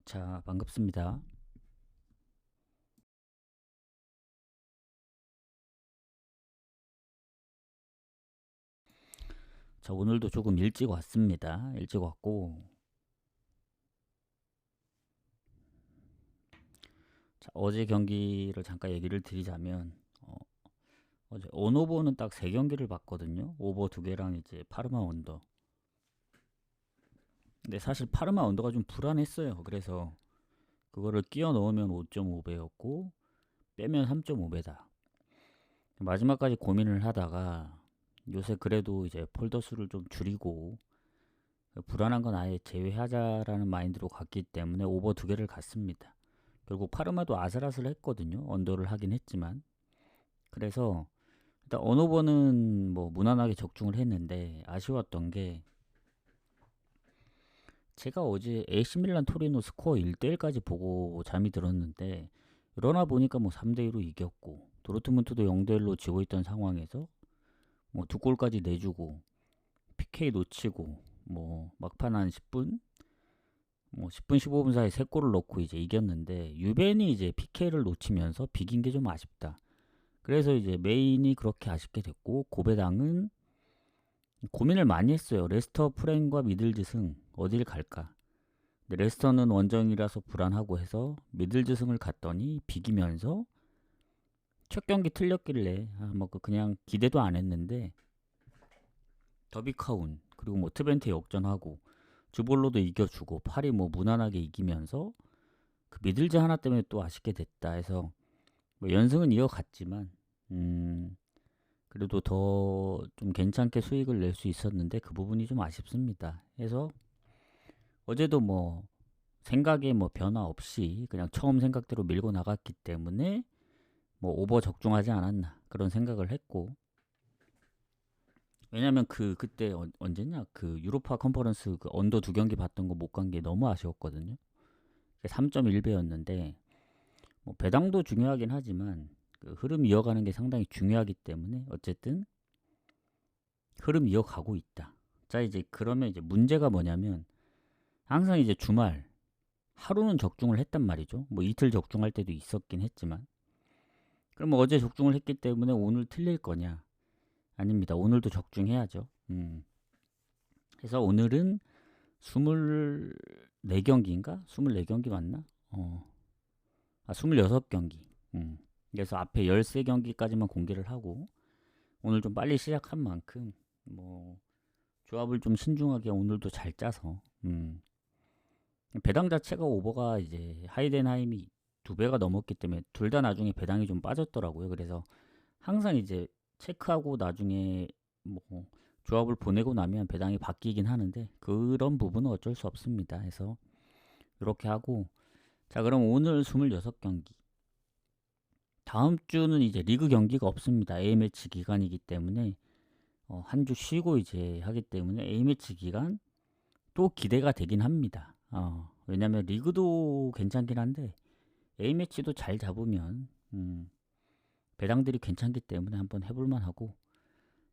자, 반갑습니다. 자, 오늘도 조금 일찍 왔습니다. 일찍 왔고, 자, 어제 경기를 잠깐 얘기를 드리자면, 어제 온오버는 딱 3경기를 봤거든요. 오버 2개랑 이제 파르마 언더. 근데 사실 파르마 언더가 좀 불안했어요. 그래서 그거를 끼워 넣으면 5.5배였고, 빼면 3.5배다. 마지막까지 고민을 하다가 요새 그래도 이제 폴더 수를 좀 줄이고, 불안한 건 아예 제외하자라는 마인드로 갔기 때문에 오버 2개를 갔습니다. 결국 파르마도 아슬아슬했거든요. 언더를 하긴 했지만. 그래서 일단 언오버는 뭐 무난하게 적중을 했는데 아쉬웠던 게 제가 어제 AC 밀란 토리노 스코어 1대1까지 보고 잠이 들었는데 일어나 보니까 뭐 3대2로 이겼고 도르트문트도 0대1로 지고 있던 상황에서 뭐 2골까지 내주고 PK 놓치고 뭐 막판 한 10분 뭐 10분 15분 사이에 3골을 넣고 이제 이겼는데 유벤이 이제 PK를 놓치면서 비긴 게 좀 아쉽다. 그래서 이제 메인이 그렇게 아쉽게 됐고 고배당은 고민을 많이 했어요. 레스터 프랭과 미들즈승 어딜 갈까? 근데 레스터는 원정이라서 불안하고 해서 미들즈승을 갔더니 비기면서 첫 경기 틀렸길래 뭐 그냥 기대도 안 했는데 더비카운 그리고 뭐 트벤트 역전하고 주볼로도 이겨주고 팔이 뭐 무난하게 이기면서 그 미들즈 하나 때문에 또 아쉽게 됐다 해서 뭐 연승은 이어갔지만 그래도 더 좀 괜찮게 수익을 낼 수 있었는데 그 부분이 좀 아쉽습니다. 그래서 어제도 뭐 생각에 뭐 변화 없이 그냥 처음 생각대로 밀고 나갔기 때문에 뭐 오버 적중하지 않았나 그런 생각을 했고 왜냐면 그때 언제냐 그 유로파 컨퍼런스 그 언더 2경기 봤던 거 못 간 게 너무 아쉬웠거든요. 3.1배였는데 뭐 배당도 중요하긴 하지만 그 흐름 이어가는 게 상당히 중요하기 때문에 어쨌든 흐름 이어가고 있다. 자 이제 그러면 이제 문제가 뭐냐면 항상 이제 주말 하루는 적중을 했단 말이죠. 뭐 이틀 적중할 때도 있었긴 했지만 그럼 뭐 어제 적중을 했기 때문에 오늘 틀릴 거냐? 아닙니다. 오늘도 적중해야죠. 그래서 오늘은 24경기인가? 24경기 맞나? 26경기. 그래서 앞에 13경기까지만 공개를 하고 오늘 좀 빨리 시작한 만큼 뭐 조합을 좀 신중하게 오늘도 잘 짜서 배당 자체가 오버가 이제 하이덴하임이 2배가 넘었기 때문에 둘 다 나중에 배당이 좀 빠졌더라고요. 그래서 항상 이제 체크하고 나중에 뭐 조합을 보내고 나면 배당이 바뀌긴 하는데 그런 부분은 어쩔 수 없습니다. 해서 이렇게 하고 자 그럼 오늘 26경기 다음 주는 이제 리그 경기가 없습니다. A매치 기간이기 때문에 한 주 쉬고 이제 하기 때문에 A매치 기간 또 기대가 되긴 합니다. 왜냐면 리그도 괜찮긴 한데 A매치도 잘 잡으면 배당들이 괜찮기 때문에 한번 해볼만 하고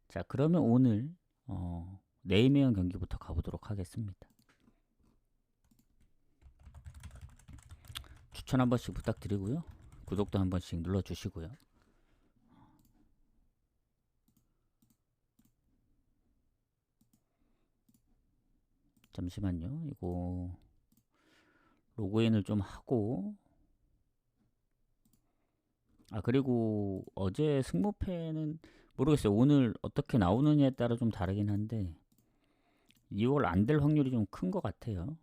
자 그러면 오늘 네이메어 경기부터 가보도록 하겠습니다. 추천 한 번씩 부탁드리고요. 구독도 한 번씩 눌러주시고요. 잠시만요. 이거 로그인을 좀 하고 그리고 어제 승모패는 모르겠어요. 오늘 어떻게 나오느냐에 따라 좀 다르긴 한데 2월 안 될 확률이 좀 큰 것 같아요.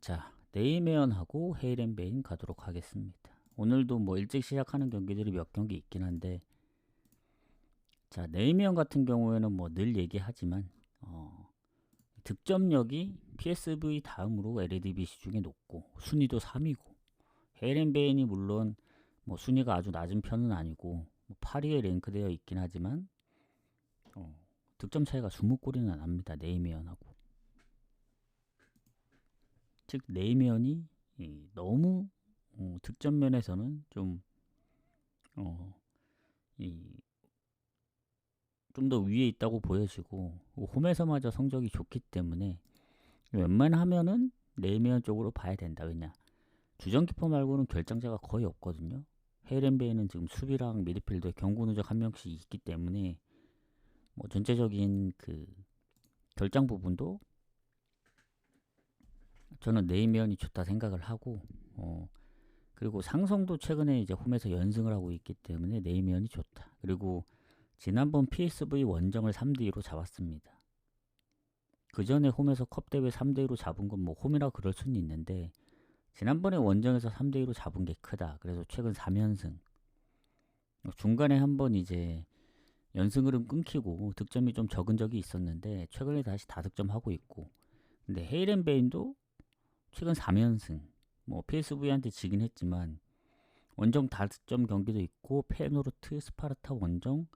자, 네이메언하고 헤이렌베인 가도록 하겠습니다. 오늘도 뭐 일찍 시작하는 경기들이 몇 경기 있긴 한데 자, 네이메언 같은 경우에는 뭐 늘 얘기하지만 득점력이 PSV 다음으로 LADBC 중에 높고 순위도 3위고 헤이렌베인이 물론 뭐 순위가 아주 낮은 편은 아니고 뭐 8위에 랭크되어 있긴 하지만 득점 차이가 20골이나 납니다. 네이메언하고 즉 네이메언이 너무 득점 면에서는 좀 이 좀 더 위에 있다고 보여지고 홈에서마저 성적이 좋기 때문에 웬만하면은 내면 쪽으로 봐야 된다. 왜냐? 주전키퍼 말고는 결장자가 거의 없거든요. 헤이렌베이는 지금 수비랑 미드필더에 경고 누적 한 명씩 있기 때문에 뭐 전체적인 그 결장 부분도 저는 내면이 좋다 생각을 하고 그리고 상성도 최근에 이제 홈에서 연승을 하고 있기 때문에 내면이 좋다. 그리고 지난번 PSV 원정을 3대2로 잡았습니다. 그 전에 홈에서 컵 대회 3대2로 잡은 건 뭐 홈이라 그럴 수는 있는데 지난번에 원정에서 3대2로 잡은 게 크다. 그래서 최근 3연승. 중간에 한번 이제 연승 흐름 끊기고 득점이 좀 적은 적이 있었는데 최근에 다시 다득점하고 있고 근데 헤이렌베인도 최근 3연승 뭐 PSV한테 지긴 했지만 원정 다득점 경기도 있고 페노르트 스파르타 원정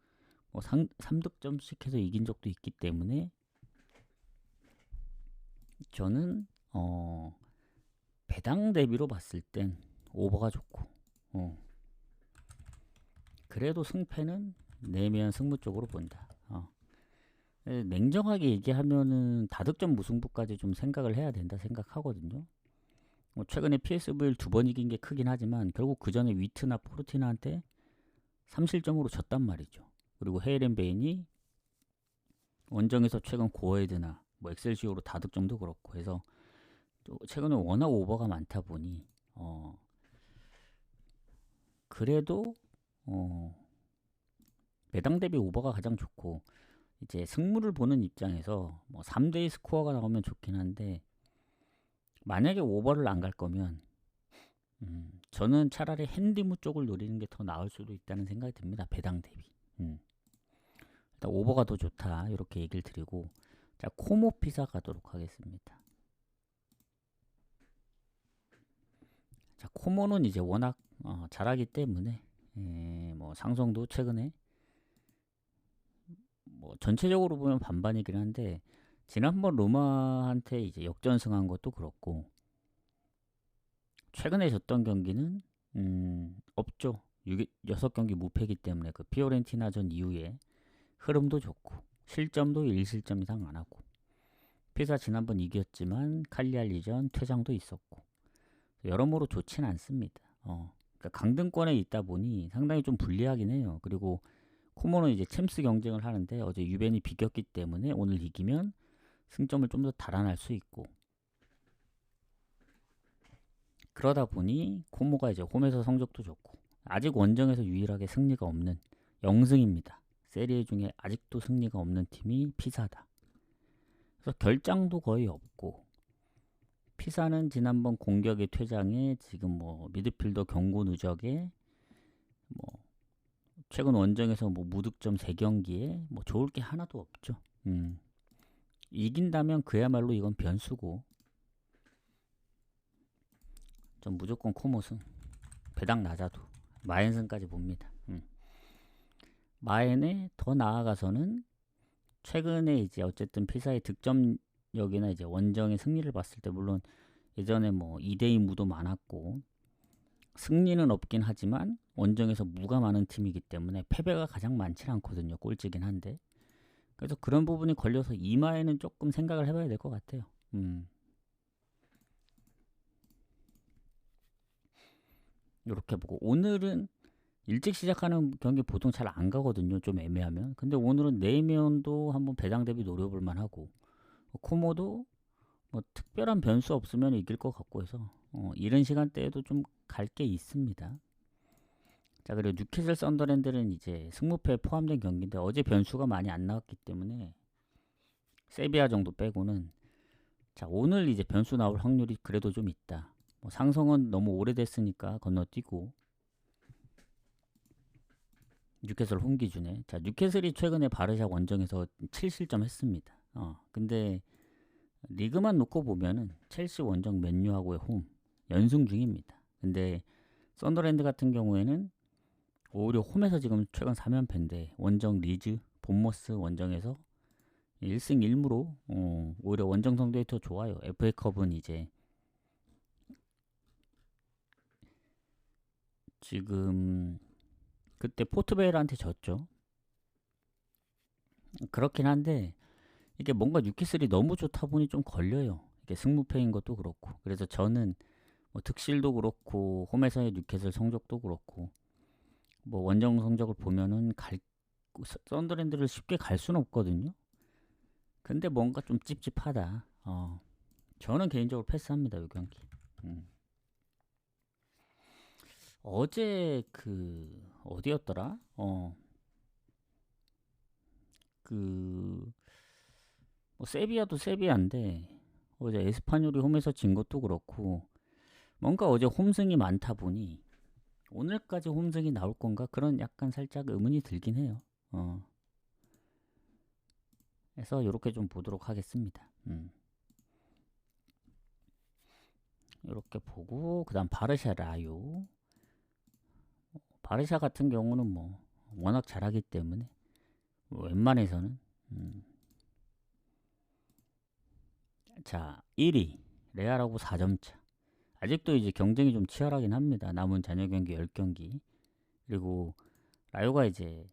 뭐 3득점씩 해서 이긴 적도 있기 때문에 저는 배당 대비로 봤을 땐 오버가 좋고 그래도 승패는 내면 승부 쪽으로 본다. 냉정하게 얘기하면은 다득점 무승부까지 좀 생각을 해야 된다 생각하거든요. 최근에 PSV를 2번 이긴 게 크긴 하지만 결국 그 전에 위트나 포르티나한테 3실점으로 졌단 말이죠. 그리고 헤이렌베인이 원정에서 최근 고헤드나 뭐 엑셀시오로 다득점도 그렇고 해서 또 최근에 워낙 오버가 많다 보니 그래도 배당 대비 오버가 가장 좋고 이제 승부를 보는 입장에서 뭐 3대2 스코어가 나오면 좋긴 한데 만약에 오버를 안 갈 거면 저는 차라리 핸디무 쪽을 노리는 게 더 나을 수도 있다는 생각이 듭니다. 배당 대비. 일단 오버가 더 좋다 이렇게 얘기를 드리고 자 코모 피사 가도록 하겠습니다. 자 코모는 이제 워낙 잘하기 때문에 뭐 상성도 최근에 뭐 전체적으로 보면 반반이긴 한데 지난번 로마한테 이제 역전승한 것도 그렇고 최근에 졌던 경기는 없죠. 6경기 무패기 때문에 그 피오렌티나전 이후에 흐름도 좋고 실점도 1실점 이상 안 하고 피사 지난번 이겼지만 칼리알리전 퇴장도 있었고 여러모로 좋진 않습니다. 그러니까 강등권에 있다 보니 상당히 좀 불리하긴 해요. 그리고 코모는 이제 챔스 경쟁을 하는데 어제 유벤이 비겼기 때문에 오늘 이기면 승점을 좀 더 달아날 수 있고 그러다 보니 코모가 이제 홈에서 성적도 좋고 아직 원정에서 유일하게 승리가 없는 0승입니다. 세리에 중에 아직도 승리가 없는 팀이 피사다. 그래서 결장도 거의 없고 피사는 지난번 공격의 퇴장에 지금 뭐 미드필더 경고 누적에 뭐 최근 원정에서 뭐 무득점 3경기에 뭐 좋을 게 하나도 없죠. 이긴다면 그야말로 이건 변수고 전 무조건 코모승 배당 낮아도 마엔승까지 봅니다. 마엔에 더 나아가서는 최근에 이제 어쨌든 피사의 득점력이나 이제 원정의 승리를 봤을 때 물론 예전에 뭐 2대2 무도 많았고 승리는 없긴 하지만 원정에서 무가 많은 팀이기 때문에 패배가 가장 많지 않거든요. 꼴찌긴 한데 그래서 그런 부분이 걸려서 이마에는 조금 생각을 해봐야 될 것 같아요. 이렇게 보고 오늘은 일찍 시작하는 경기 보통 잘 안 가거든요. 좀 애매하면. 근데 오늘은 내면도 한번 배당 대비 노려볼 만하고 코모도 뭐 특별한 변수 없으면 이길 것 같고 해서 이른 시간대에도 좀 갈 게 있습니다. 자 그리고 뉴캐슬 썬더랜드는 이제 승무패에 포함된 경기인데 어제 변수가 많이 안 나왔기 때문에 세비야 정도 빼고는 자 오늘 이제 변수 나올 확률이 그래도 좀 있다. 뭐 상성은 너무 오래됐으니까 건너뛰고 뉴캐슬 홈 기준에 자 뉴캐슬이 최근에 바르샤 원정에서 7실점 했습니다. 근데 리그만 놓고 보면은 첼시 원정 맨유하고의 홈 연승 중입니다. 근데 썬더랜드 같은 경우에는 오히려 홈에서 지금 최근 3연패인데 원정 리즈 본머스 원정에서 1승 1무로 오히려 원정 성적이 더 좋아요. FA컵은 이제 지금 그때 포트베일한테 졌죠. 그렇긴 한데 이게 뭔가 뉴캐슬이 너무 좋다 보니 좀 걸려요. 이게 승무패인 것도 그렇고. 그래서 저는 뭐 득실도 그렇고 홈에서의 뉴캐슬 성적도 그렇고 뭐 원정 성적을 보면은 썬더랜드를 쉽게 갈 수는 없거든요. 근데 뭔가 좀 찝찝하다. 저는 개인적으로 패스합니다, 이 경기. 음. 어제 어디였더라? 그 뭐 세비야도 세비야인데 어제 에스파뇰이 홈에서 진 것도 그렇고 뭔가 어제 홈승이 많다 보니 오늘까지 홈승이 나올 건가 그런 약간 살짝 의문이 들긴 해요. 그래서 이렇게 좀 보도록 하겠습니다. 이렇게 보고 그다음 바르샤 라요. 바르샤 같은 경우는 뭐 워낙 잘하기 때문에 뭐 웬만해서는 자 1위 레알하고 4점 차. 아직도 이제 경쟁이 좀 치열하긴 합니다. 남은 잔여 경기 10경기. 그리고 라요가 이제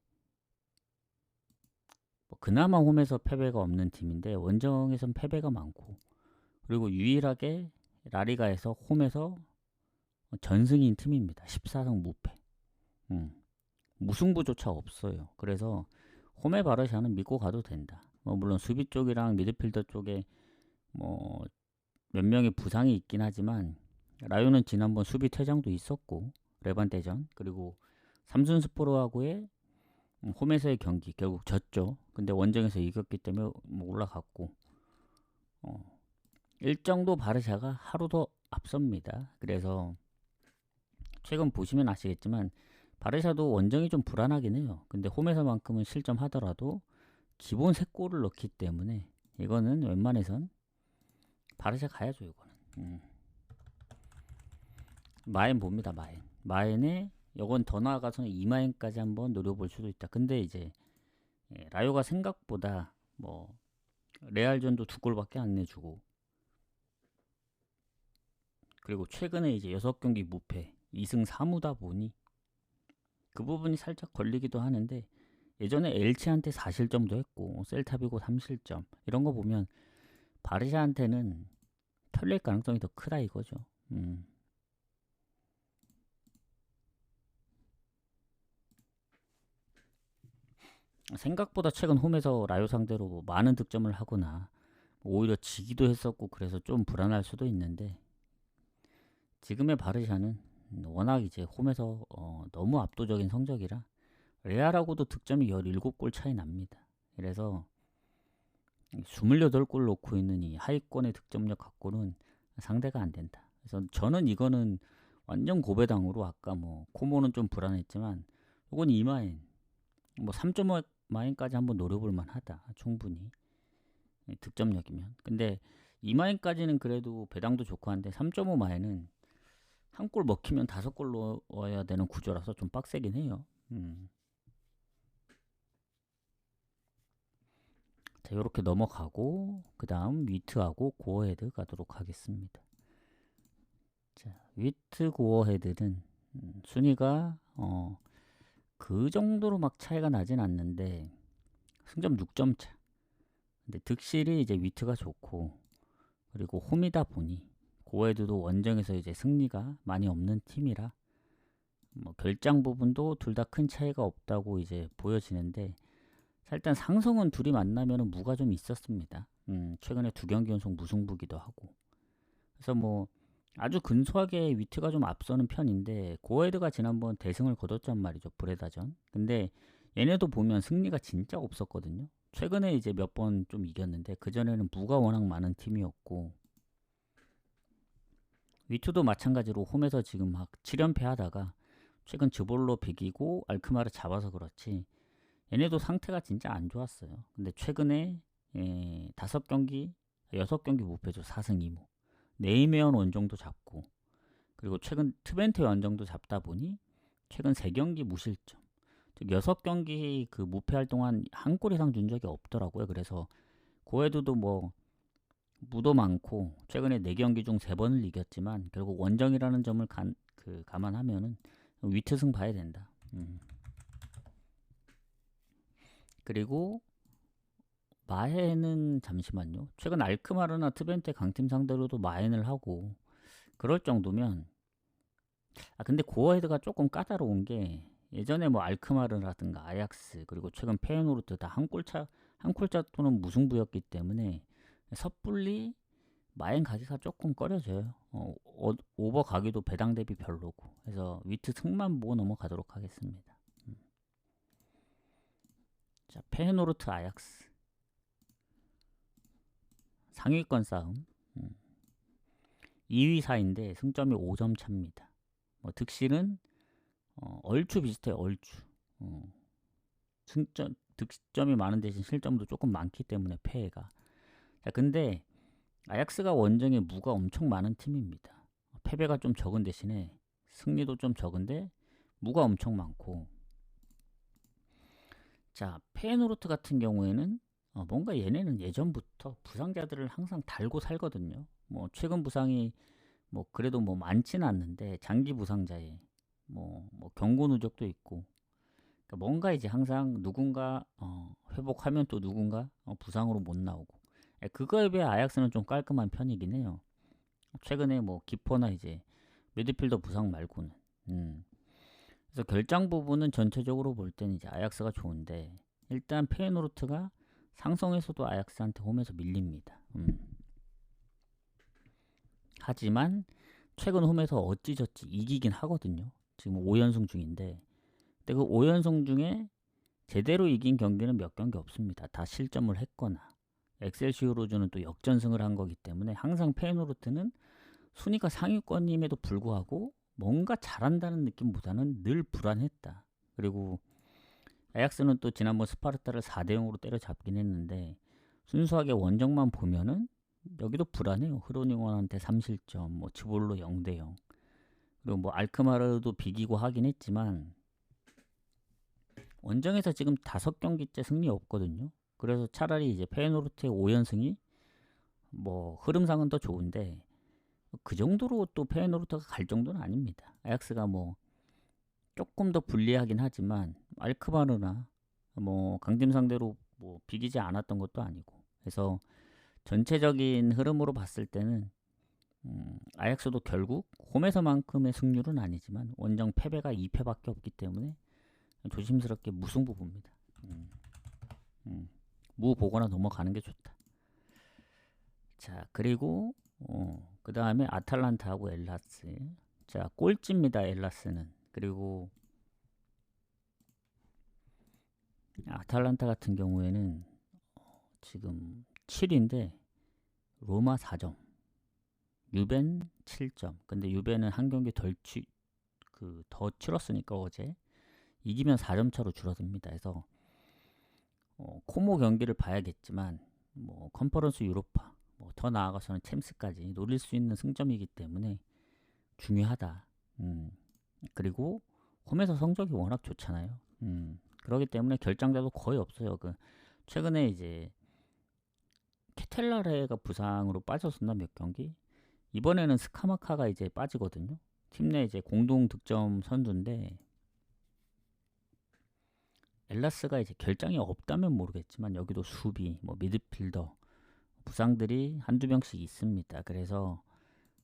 뭐 그나마 홈에서 패배가 없는 팀인데 원정에선 패배가 많고 그리고 유일하게 라리가에서 홈에서 전승인 팀입니다. 14승 무패. 무승부조차 없어요. 그래서 홈의 바르샤는 믿고 가도 된다. 뭐 물론 수비 쪽이랑 미드필더 쪽에 뭐 몇 명의 부상이 있긴 하지만 라요는 지난번 수비 퇴장도 있었고 레반대전 그리고 삼순스포로하고의 홈에서의 경기 결국 졌죠. 근데 원정에서 이겼기 때문에 뭐 올라갔고 일정도 바르샤가 하루 더 앞섭니다. 그래서 최근 보시면 아시겠지만 바르샤도 원정이 좀 불안하긴 해요. 근데 홈에서만큼은 실점하더라도 기본 3골을 넣기 때문에 이거는 웬만해선 바르샤 가야죠. 이거는 마엔 봅니다. 마엔에 이건 더 나아가서는 2마엔까지 한번 노려볼 수도 있다. 근데 이제 라요가 생각보다 뭐 레알전도 2골밖에 안 내주고 그리고 최근에 이제 6경기 무패 2승 4무다 보니 그 부분이 살짝 걸리기도 하는데 예전에 엘체한테 4실점도 했고 셀타비고 3실점 이런 거 보면 바르샤한테는 털릴 가능성이 더 크다 이거죠. 생각보다 최근 홈에서 라요 상대로 많은 득점을 하거나 오히려 지기도 했었고 그래서 좀 불안할 수도 있는데 지금의 바르샤는 워낙 이제 홈에서 너무 압도적인 성적이라 레알하고도 득점이 17골 차이 납니다. 그래서 28골 넣고 있는 이 하위권의 득점력 갖고는 상대가 안 된다. 그래서 저는 이거는 완전 고배당으로 아까 뭐 코모는 좀 불안했지만 이건 2마인 뭐 3.5마인까지 한번 노려볼 만하다. 충분히 득점력이면. 근데 2마인까지는 그래도 배당도 좋고 한데 3.5마인은 한 골 먹히면 5골 넣어야 되는 구조라서 좀 빡세긴 해요. 자, 요렇게 넘어가고 그 다음 위트하고 고어헤드 가도록 하겠습니다. 자, 위트 고어헤드는 순위가 그 정도로 막 차이가 나진 않는데 승점 6점 차. 근데 득실이 이제 위트가 좋고 그리고 홈이다 보니 고어헤드도 원정에서 이제 승리가 많이 없는 팀이라 뭐 결장 부분도 둘 다 큰 차이가 없다고 이제 보여지는데 자, 일단 상성은 둘이 만나면은 무가 좀 있었습니다. 최근에 2경기 연속 무승부기도 하고. 그래서 뭐 아주 근소하게 위트가 좀 앞서는 편인데 고헤드가 지난번 대승을 거뒀단 말이죠. 브레다전. 근데 얘네도 보면 승리가 진짜 없었거든요. 최근에 이제 몇 번 좀 이겼는데 그전에는 무가 워낙 많은 팀이었고 위트도 마찬가지로 홈에서 지금 막 7연패 하다가 최근 즈볼로 비기고 알크마르 잡아서 그렇지 얘네도 상태가 진짜 안 좋았어요. 근데 최근에 5경기, 6경기 무패죠. 4승 2무. 네이메언 원정도 잡고 그리고 최근 트벤트 원정도 잡다 보니 최근 3경기 무실점. 즉 6경기 그 무패할 동안 한 골 이상 준 적이 없더라고요. 그래서 고에드도 뭐 무도 많고 최근에 4경기 중 3번을 이겼지만 결국 원정이라는 점을 감안하면은 위트승 봐야 된다. 그리고 마헨은 잠시만요. 최근 알크마르나 트벤테 강팀 상대로도 마헨을 하고 그럴 정도면 근데 고어헤드가 조금 까다로운 게 예전에 뭐 알크마르라든가 아약스 그리고 최근 페이노르트 다 한 골차 또는 무승부였기 때문에 섣불리 마행 가기가 조금 꺼려져요. 오버 가기도 배당 대비 별로고 그래서 위트 승만 보고 넘어가도록 하겠습니다. 자, 페이노르트 아약스 상위권 싸움. 2위 4인데 승점이 5점 차입니다. 득실은 얼추 비슷해요. 얼추. 득점이 많은 대신 실점도 조금 많기 때문에 패해가. 자, 근데 아약스가 원정에 무가 엄청 많은 팀입니다. 패배가 좀 적은 대신에 승리도 좀 적은데 무가 엄청 많고. 자, 페예노르트 같은 경우에는 뭔가 얘네는 예전부터 부상자들을 항상 달고 살거든요. 뭐 최근 부상이 뭐 그래도 뭐 많지는 않는데 장기 부상자에 뭐 경고 누적도 있고 그러니까 뭔가 이제 항상 누군가 회복하면 또 누군가 부상으로 못 나오고 그거에 비해 아약스는 좀 깔끔한 편이긴 해요. 최근에 뭐 기포나 이제 미드필더 부상 말고는 그래서 결장 부분은 전체적으로 볼 때는 이제 아약스가 좋은데 일단 페예노르트가 상성에서도 아약스한테 홈에서 밀립니다. 하지만 최근 홈에서 어찌저찌 이기긴 하거든요. 지금 5연승 중인데 근데 그 5연승 중에 제대로 이긴 경기는 몇 경기 없습니다. 다 실점을 했거나 엑셀시오로즈는 또 역전승을 한 거기 때문에 항상 페예노르트는 순위가 상위권임에도 불구하고 뭔가 잘한다는 느낌보다는 늘 불안했다. 그리고 아약스는 또 지난번 스파르타를 4대0으로 때려잡긴 했는데 순수하게 원정만 보면은 여기도 불안해요. 흐로닝원한테 3실점, 뭐 츠볼로 0대0 그리고 뭐 알크마르도 비기고 하긴 했지만 원정에서 지금 5경기째 승리 없거든요. 그래서 차라리 이제 페예노르트의 5연승이 뭐 흐름상은 더 좋은데 그 정도로 또 페예노르트가 갈 정도는 아닙니다. 아약스가 뭐 조금 더 불리하긴 하지만 알크마르나 뭐 강팀 상대로 뭐 비기지 않았던 것도 아니고 그래서 전체적인 흐름으로 봤을 때는 아약스도 결국 홈에서만큼의 승률은 아니지만 원정 패배가 2패밖에 없기 때문에 조심스럽게 무승부 봅니다. 무 보거나 넘어가는 게 좋다. 자, 그리고 그 다음에 아탈란타하고 엘라스. 자, 꼴찌입니다. 엘라스는. 그리고 아탈란타 같은 경우에는 지금 7인데 로마 4점, 유벤 7점. 근데 유벤은 한 경기 더 치렀으니까 어제 이기면 4점 차로 줄어듭니다. 그래서 코모 경기를 봐야겠지만 뭐 컨퍼런스 유로파 뭐 더 나아가서는 챔스까지 노릴 수 있는 승점이기 때문에 중요하다. 그리고 홈에서 성적이 워낙 좋잖아요. 그렇기 때문에 결장자도 거의 없어요. 최근에 이제 케텔라레가 부상으로 빠졌었나 몇 경기? 이번에는 스카마카가 이제 빠지거든요. 팀 내 이제 공동 득점 선두인데 엘라스가 이제 결장이 없다면 모르겠지만 여기도 수비, 뭐 미드필더 부상들이 한두 명씩 있습니다. 그래서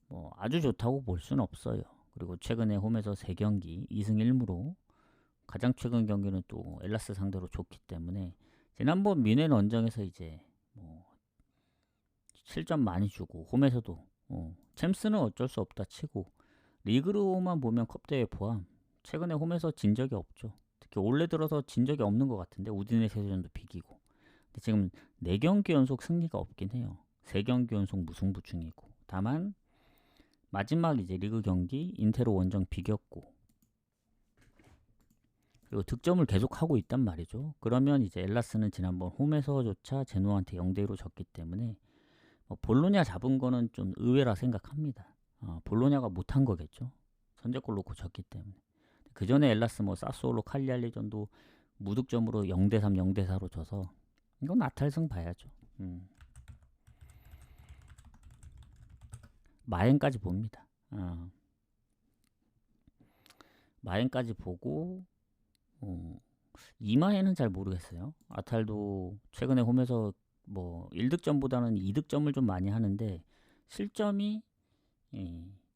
뭐 아주 좋다고 볼 수는 없어요. 그리고 최근에 홈에서 3경기 2승 1무로 가장 최근 경기는 또 엘라스 상대로 좋기 때문에 지난번 미넨 원정에서 이제 뭐 7점 많이 주고 홈에서도 챔스는 어쩔 수 없다 치고 리그로만 보면 컵대회 포함 최근에 홈에서 진 적이 없죠. 특히 올해 들어서 진 적이 없는 것 같은데 우디네세전도 비기고 근데 지금 4경기 연속 승리가 없긴 해요. 3경기 연속 무승부 중이고 다만 마지막 이제 리그 경기 인테로 원정 비겼고 그리고 득점을 계속 하고 있단 말이죠. 그러면 이제 엘라스는 지난번 홈에서조차 제노한테 0대1로 졌기 때문에 볼로냐 잡은 거는 좀 의외라 생각합니다. 볼로냐가 못한 거겠죠. 선제골 놓고 졌기 때문에. 그 전에 엘라스 뭐 사스올로 칼리알리전도 무득점으로 0대3, 0대4로 져서 이건 아탈승 봐야죠. 마엔까지 봅니다. 마엔까지 보고 이마에는 잘 모르겠어요. 아탈도 최근에 홈에서 뭐 1득점보다는 2득점을 좀 많이 하는데 실점이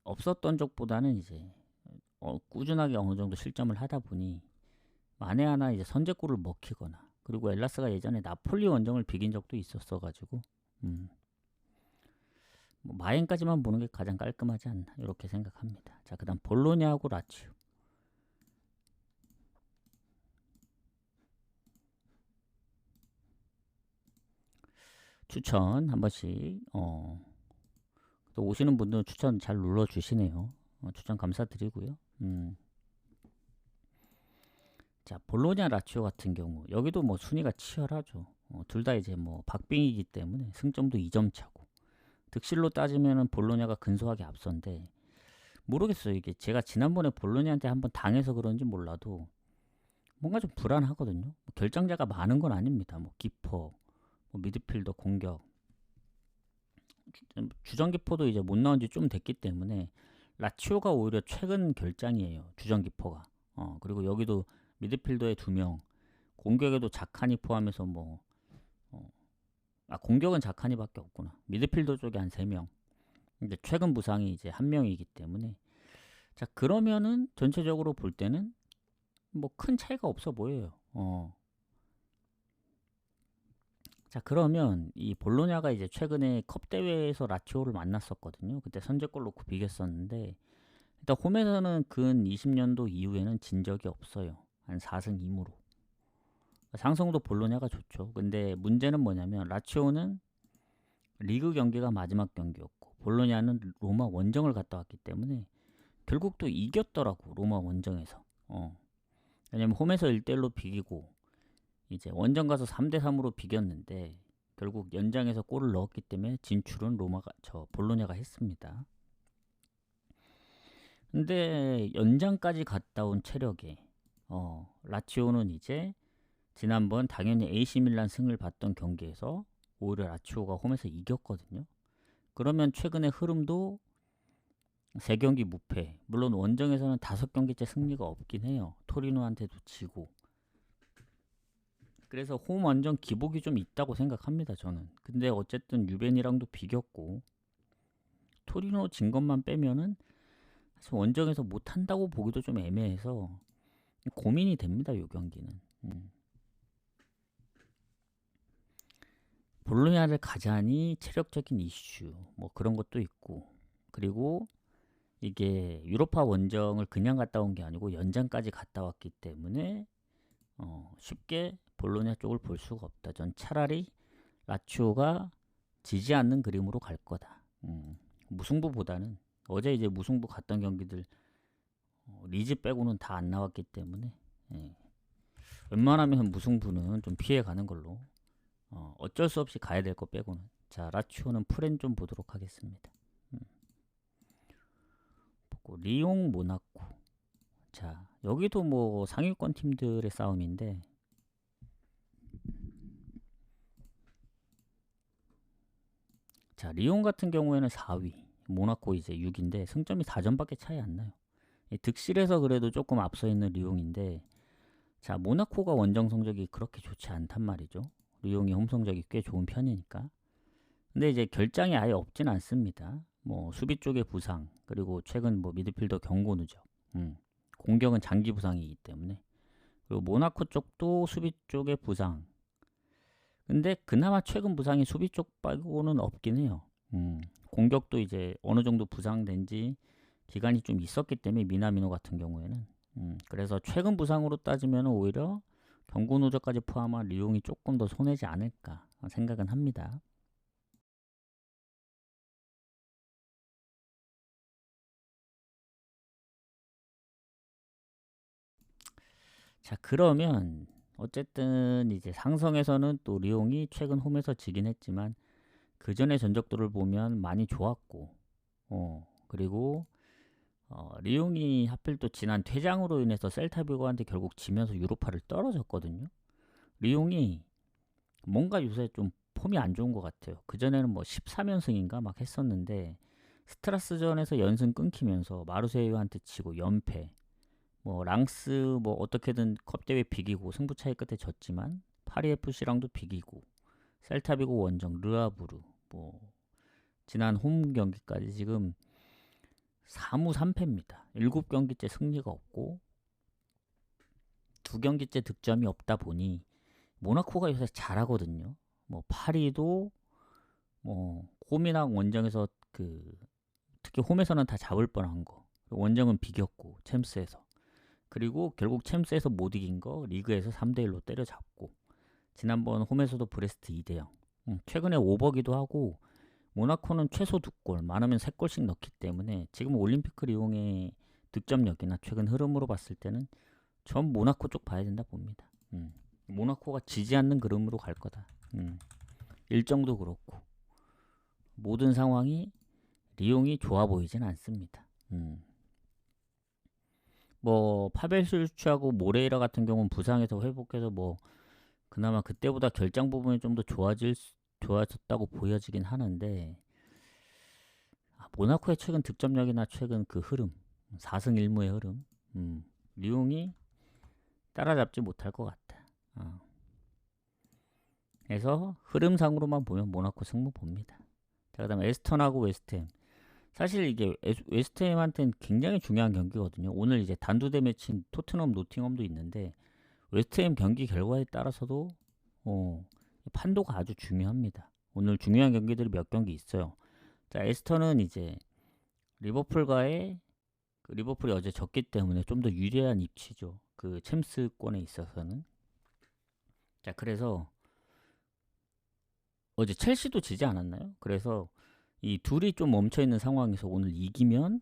없었던 적보다는 이제 꾸준하게 어느 정도 실점을 하다 보니 만에 하나 이제 선제골을 먹히거나, 그리고 엘라스가 예전에 나폴리 원정을 비긴 적도 있었어가지고 뭐 마행까지만 보는 게 가장 깔끔하지 않나 이렇게 생각합니다. 자, 그다음 볼로냐하고 라치오. 추천 한 번씩 또 오시는 분들은 추천 잘 눌러주시네요. 추천 감사드리고요. 자, 볼로냐 라치오 같은 경우 여기도 뭐 순위가 치열하죠. 둘 다 이제 뭐 박빙이기 때문에 승점도 2점 차고, 득실로 따지면은 볼로냐가 근소하게 앞선데, 모르겠어요. 이게 제가 지난번에 볼로냐한테 한번 당해서 그런지 몰라도 뭔가 좀 불안하거든요. 뭐 결정자가 많은 건 아닙니다. 뭐 기퍼, 뭐 미드필더, 공격, 주전 기퍼도 이제 못 나온 지 좀 됐기 때문에 라치오가 오히려 최근 결장이에요. 주전 기퍼가. 그리고 여기도 미드필더에 2명, 공격에도 자카니 포함해서 뭐 공격은 자카니밖에 없구나. 미드필더 쪽에 한 3명. 근데 최근 부상이 이제 1명이기 때문에, 자, 그러면은 전체적으로 볼 때는 뭐 큰 차이가 없어 보여요. 자, 그러면 이 볼로냐가 이제 최근에 컵 대회에서 라치오를 만났었거든요. 그때 선제골 놓고 비겼었는데, 일단 홈에서는 근 20년도 이후에는 진 적이 없어요. 한 4승 2무로. 상성도 볼로냐가 좋죠. 근데 문제는 뭐냐면 라치오는 리그 경기가 마지막 경기였고 볼로냐는 로마 원정을 갔다 왔기 때문에 결국 또 이겼더라고, 로마 원정에서. 왜냐면 홈에서 1대1로 비기고 이제 원정 가서 3대3으로 비겼는데 결국 연장에서 골을 넣었기 때문에 진출은 볼로냐가 했습니다. 근데 연장까지 갔다 온 체력에 라치오는 이제 지난번 당연히 AC 밀란 승을 봤던 경기에서 오히려 라치오가 홈에서 이겼거든요. 그러면 최근의 흐름도 3경기 무패. 물론 원정에서는 5경기째 승리가 없긴 해요. 토리노한테도 지고. 그래서 홈 원정 기복이 좀 있다고 생각합니다, 저는. 근데 어쨌든 유벤이랑도 비겼고 토리노 진 것만 빼면은 사실 원정에서 못한다고 보기도 좀 애매해서 고민이 됩니다, 이 경기는. 볼로냐를 가자니 체력적인 이슈 뭐 그런 것도 있고, 그리고 이게 유로파 원정을 그냥 갔다 온 게 아니고 연장까지 갔다 왔기 때문에 쉽게 볼로냐 쪽을 볼 수가 없다. 전 차라리 라치오가 지지 않는 그림으로 갈 거다. 무승부보다는 어제 이제 무승부 갔던 경기들 리즈 빼고는 다 안 나왔기 때문에 웬만하면 무승부는 좀 피해 가는 걸로, 어쩔 수 없이 가야 될 거 빼고는. 자, 라치오는 프렌 좀 보도록 하겠습니다. 보고 리옹 모나코. 자, 여기도 뭐 상위권 팀들의 싸움인데 자, 리옹 같은 경우에는 4위, 모나코 이제 6인데 승점이 4점밖에 차이 안 나요. 득실에서 그래도 조금 앞서 있는 리옹인데, 자, 모나코가 원정 성적이 그렇게 좋지 않단 말이죠. 리옹이 홈 성적이 꽤 좋은 편이니까. 근데 이제 결장이 아예 없진 않습니다. 뭐 수비 쪽의 부상, 그리고 최근 뭐 미드필더 경고 누적, 공격은 장기 부상이기 때문에, 그리고 모나코 쪽도 수비 쪽의 부상. 근데 그나마 최근 부상이 수비 쪽 빼고는 없긴 해요. 공격도 이제 어느 정도 부상된 지 기간이 좀 있었기 때문에, 미나미노 같은 경우에는. 그래서 최근 부상으로 따지면 오히려 경고 누적까지 포함한 리옹이 조금 더 손해지 않을까 생각은 합니다. 자, 그러면 어쨌든 이제 상성에서는 또 리옹이 최근 홈에서 지긴 했지만 그 전의 전적들을 보면 많이 좋았고, 그리고 리옹이 하필 또 지난 퇴장으로 인해서 셀타비고한테 결국 지면서 유로파를 떨어졌거든요. 리옹이 뭔가 요새 좀 폼이 안 좋은 것 같아요. 그전에는 뭐 13연승인가 막 했었는데 스트라스전에서 연승 끊기면서 마르세유한테 지고 연패, 뭐 랑스 뭐 어떻게든 컵 대회 비기고 승부 차이 끝에 졌지만 파리 FC랑도 비기고 셀타비고 원정, 르아부르, 뭐 지난 홈 경기까지 지금 4무 3패입니다. 7경기째 승리가 없고 2경기째 득점이 없다 보니 모나코가 요새 잘하거든요. 뭐 파리도 뭐 홈이나 원정에서 특히 홈에서는 다 잡을 뻔한 거. 원정은 비겼고 챔스에서. 그리고 결국 챔스에서 못 이긴 거 리그에서 3대1로 때려잡고 지난번 홈에서도 브레스트 2대0. 최근에 오버기도 하고 모나코는 최소 2골, 많으면 3골씩 넣기 때문에 지금 올림픽 리옹의 득점력이나 최근 흐름으로 봤을 때는 전 모나코 쪽 봐야 된다 봅니다. 모나코가 지지 않는 그림으로 갈 거다. 일정도 그렇고 모든 상황이 리옹이 좋아 보이진 않습니다. 뭐 파벨 슈츠하고 모레이라 같은 경우는 부상에서 회복해서 뭐 그나마 그때보다 결장 부분이 좀 더 좋아졌다고 보여지긴 하는데 모나코의 최근 득점력이나 최근 그 흐름 4승 1무의 흐름 리옹이 따라잡지 못할 것 같다. 그래서 흐름상으로만 보면 모나코 승부 봅니다. 자, 그 다음에 에스턴하고 웨스트햄. 사실 이게 웨스트햄한테는 굉장히 중요한 경기거든요. 오늘 이제 단두대 매치인 토트넘 노팅엄도 있는데 웨스트햄 경기 결과에 따라서도 판도가 아주 중요합니다. 오늘 중요한 경기들이 몇 경기 있어요. 자, 에스턴은 이제 리버풀이 어제 졌기 때문에 좀 더 유리한 입지죠. 그 챔스권에 있어서는. 자, 그래서 어제 첼시도 지지 않았나요? 그래서 이 둘이 좀 멈춰있는 상황에서 오늘 이기면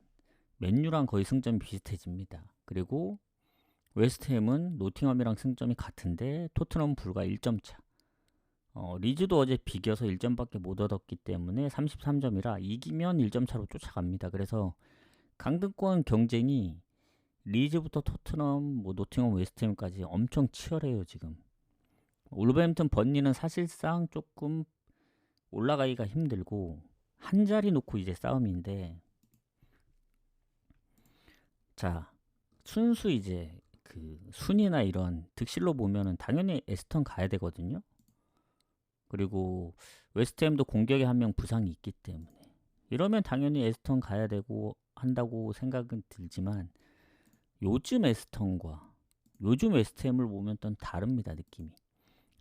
맨유랑 거의 승점이 비슷해집니다. 그리고 웨스트햄은 노팅엄이랑 승점이 같은데 토트넘 불과 1점 차. 리즈도 어제 비겨서 1점밖에 못 얻었기 때문에 33점이라 이기면 1점 차로 쫓아갑니다. 그래서 강등권 경쟁이 리즈부터 토트넘, 뭐 노팅엄, 웨스트햄까지 엄청 치열해요 지금. 울버햄튼 번니는 사실상 조금 올라가기가 힘들고 한 자리 놓고 이제 싸움인데, 자 순수 이제 그 순위나 이런 득실로 보면은 당연히 에스턴 가야 되거든요. 그리고 웨스트햄도 공격에 한 명 부상이 있기 때문에 이러면 당연히 에스턴 가야 되고 한다고 생각은 들지만 요즘 에스턴과 요즘 웨스트햄을 보면 또 다릅니다. 느낌이.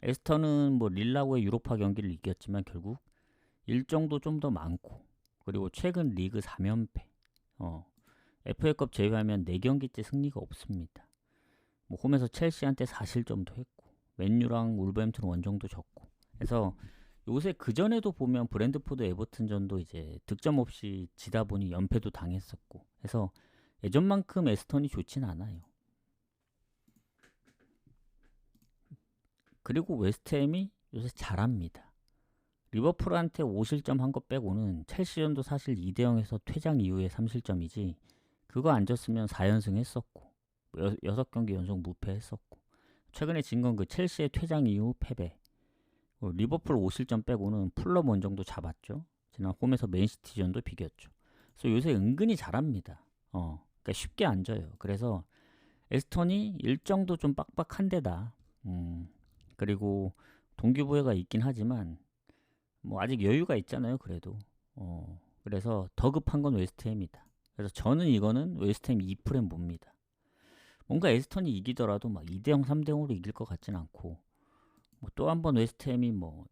에스턴은 뭐 릴라고의 유로파 경기를 이겼지만 결국 일정도 좀 더 많고 그리고 최근 리그 3연패 FA컵 제외하면 4경기째 승리가 없습니다. 뭐 홈에서 첼시한테 4실점도 했고 맨유랑 울버햄튼 원정도 졌고 그래서 요새 그전에도 보면 브랜드포드 에버튼전도 이제 득점 없이 지다 보니 연패도 당했었고 해서 예전만큼 에스턴이 좋진 않아요. 그리고 웨스트햄이 요새 잘합니다. 리버풀한테 5실점 한 것 빼고는 첼시전도 사실 2대0에서 퇴장 이후에 3실점이지 그거 안 졌으면 4연승 했었고 6경기 연속 무패했었고 최근에 진 건 그 첼시의 퇴장 이후 패배. 리버풀 5실점 빼고는 풀럼 원정도 잡았죠. 지난 홈에서 맨시티전도 비겼죠. 그래서 요새 은근히 잘합니다. 그러니까 쉽게 안 져요. 그래서 에스턴이 일정도 좀 빡빡한 데다. 그리고 동기부여가 있긴 하지만 뭐 아직 여유가 있잖아요. 그래도 그래서 더 급한 건 웨스트햄이다. 그래서 저는 이거는 웨스트햄 2프렘 봅니다. 뭔가 에스턴이 이기더라도 막 2대0, 3대0으로 이길 것 같진 않고 뭐 또 한 번 웨스트햄이 뭐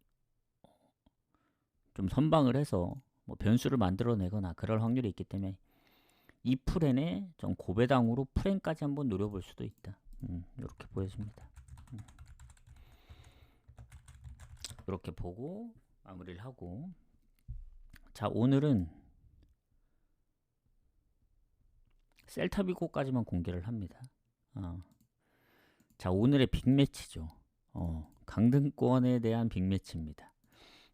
좀 선방을 해서 뭐 변수를 만들어내거나 그럴 확률이 있기 때문에 이 프렌에 좀 고배당으로 프렌까지 한번 노려볼 수도 있다. 이렇게 보여집니다. 이렇게 보고 마무리를 하고 자 오늘은 셀타비고까지만 공개를 합니다. 자 오늘의 빅매치죠. 강등권에 대한 빅매치입니다.